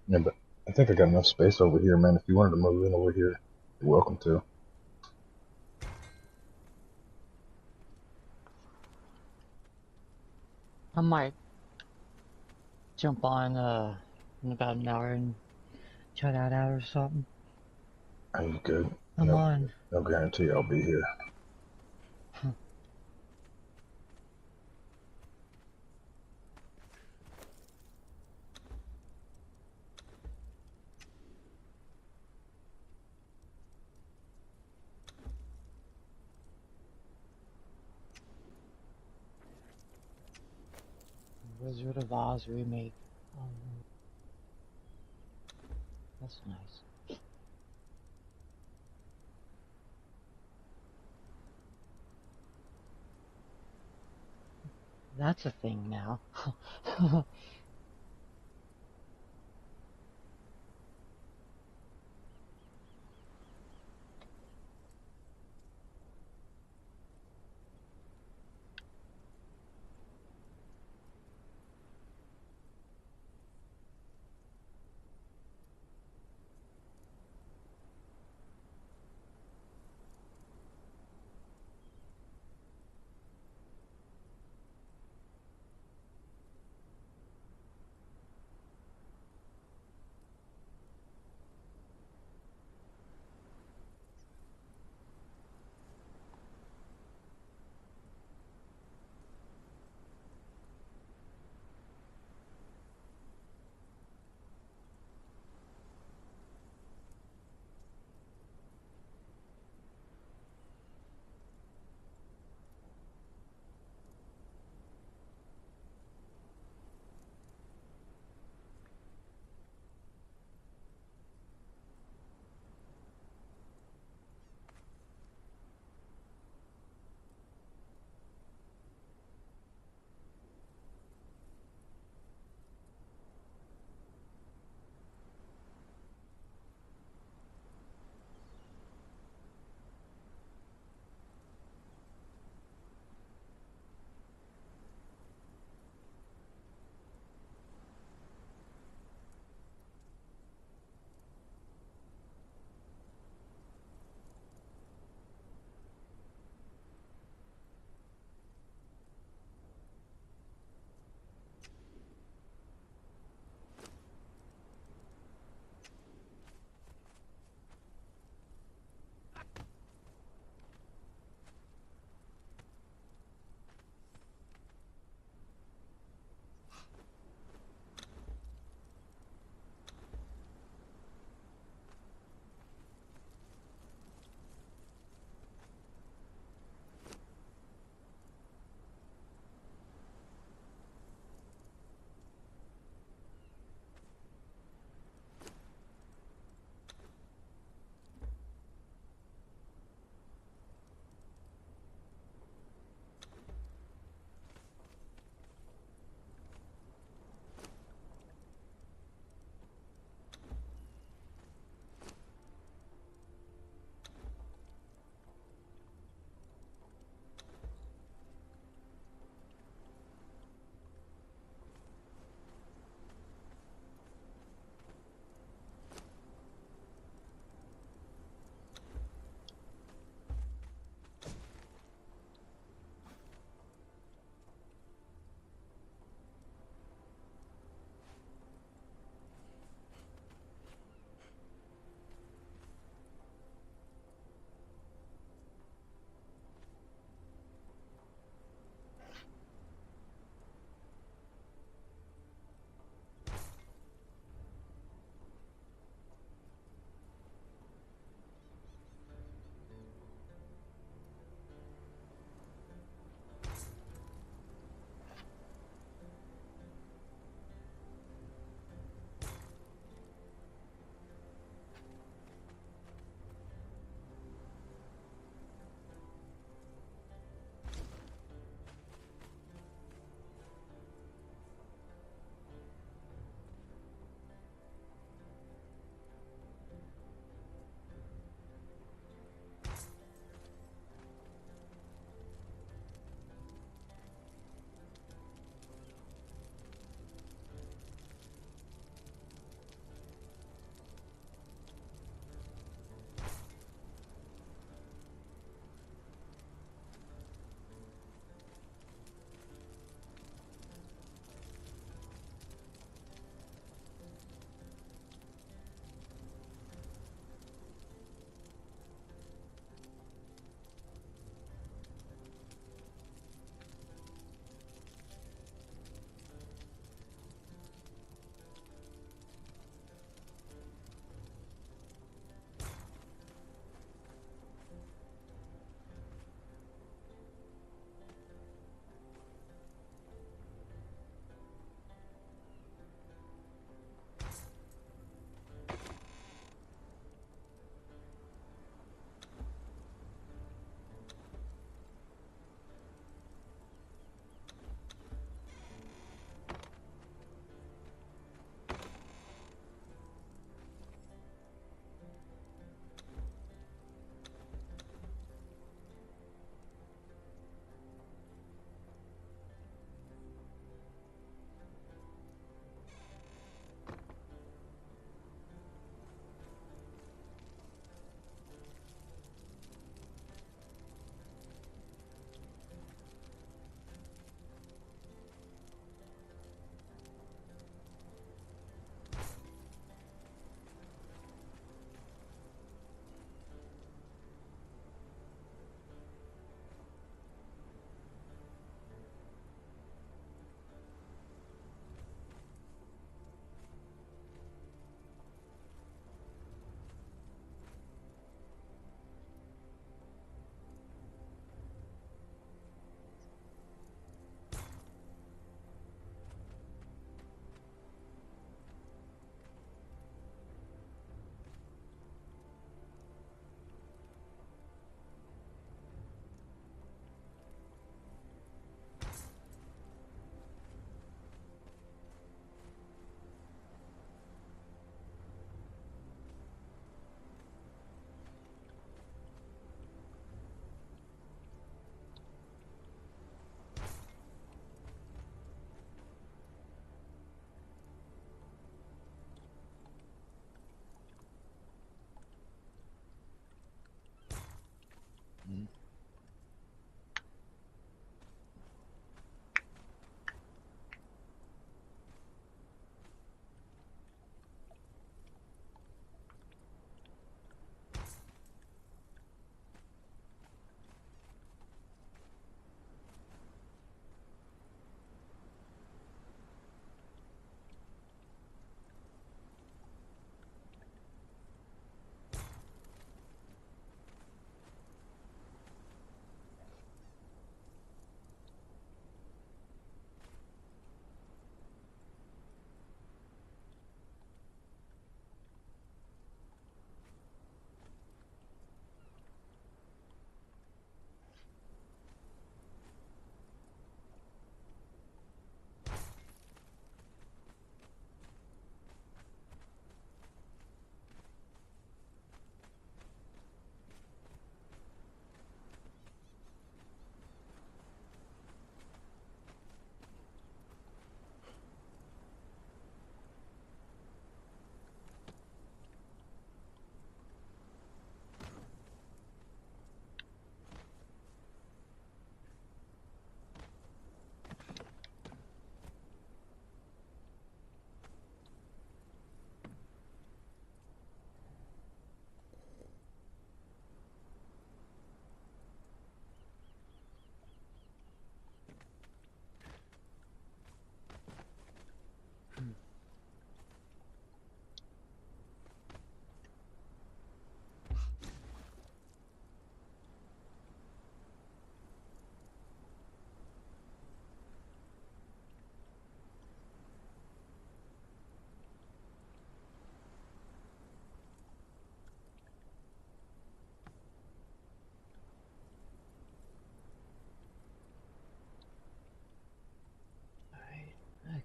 Yeah, but I think I got enough space over here, man. If you wanted to move in over here, you're welcome to. I might jump on in about an hour and try that out or something. Are you good? Come on. No guarantee I'll be here. Wizard of Oz remake. That's nice. That's a thing now.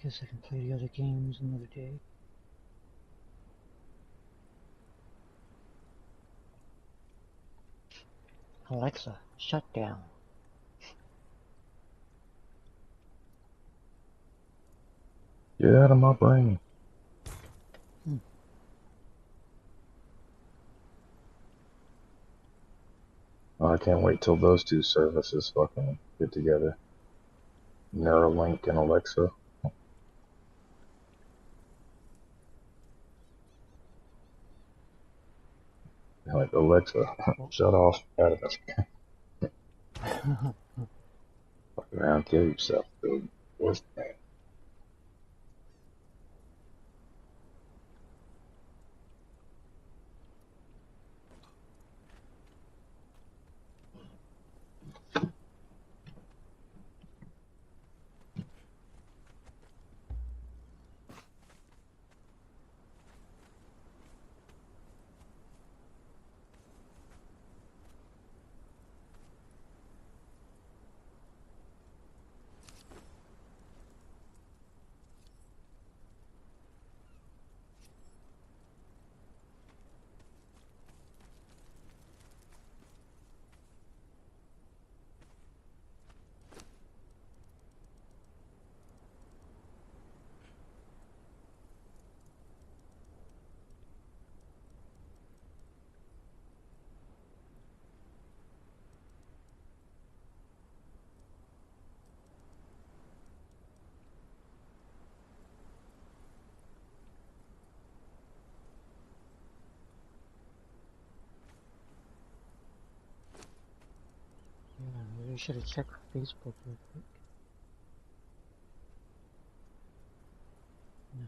guess I can play the other games another day. Alexa, shut down. Get out of my brain. I can't wait till those two services fucking get together. Neuralink and Alexa. Like, Alexa, shut off. Out of this. Fuck around, kill yourself, dude. What's the name? Yeah, maybe I should have checked Facebook real quick. No.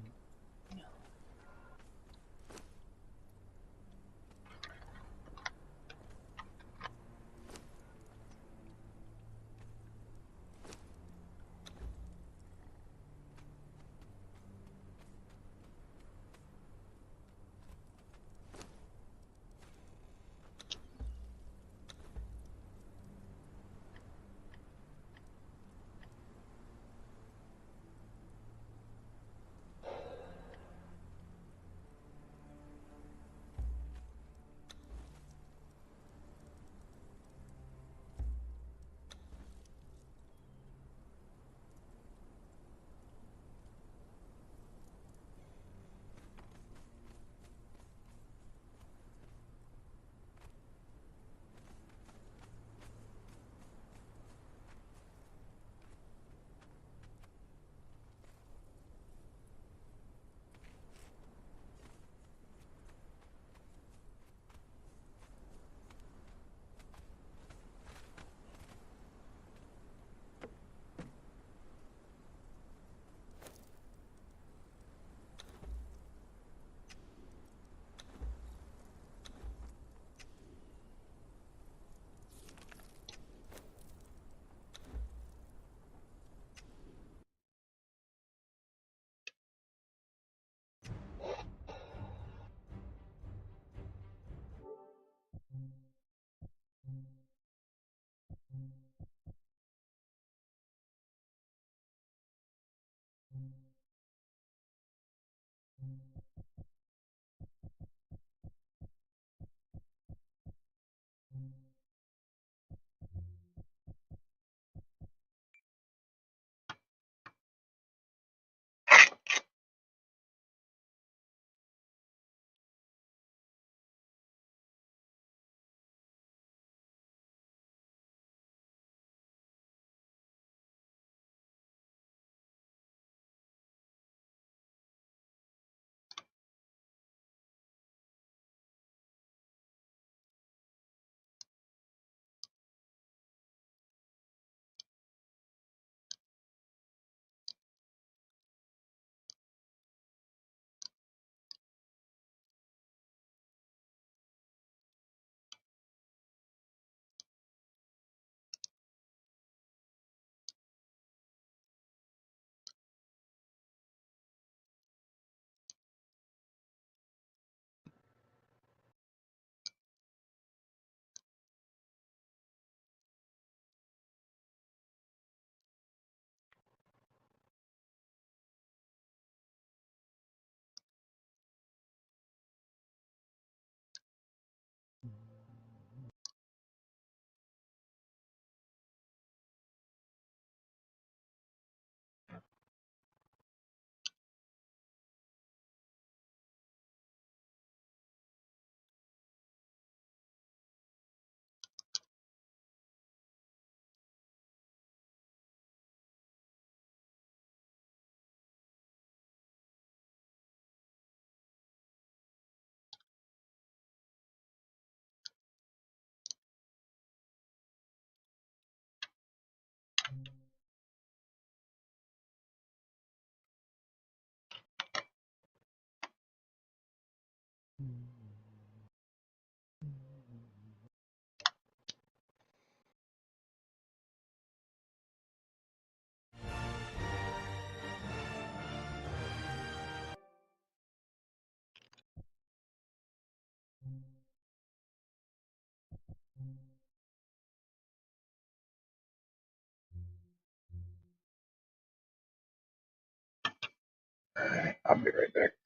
I'll be right back.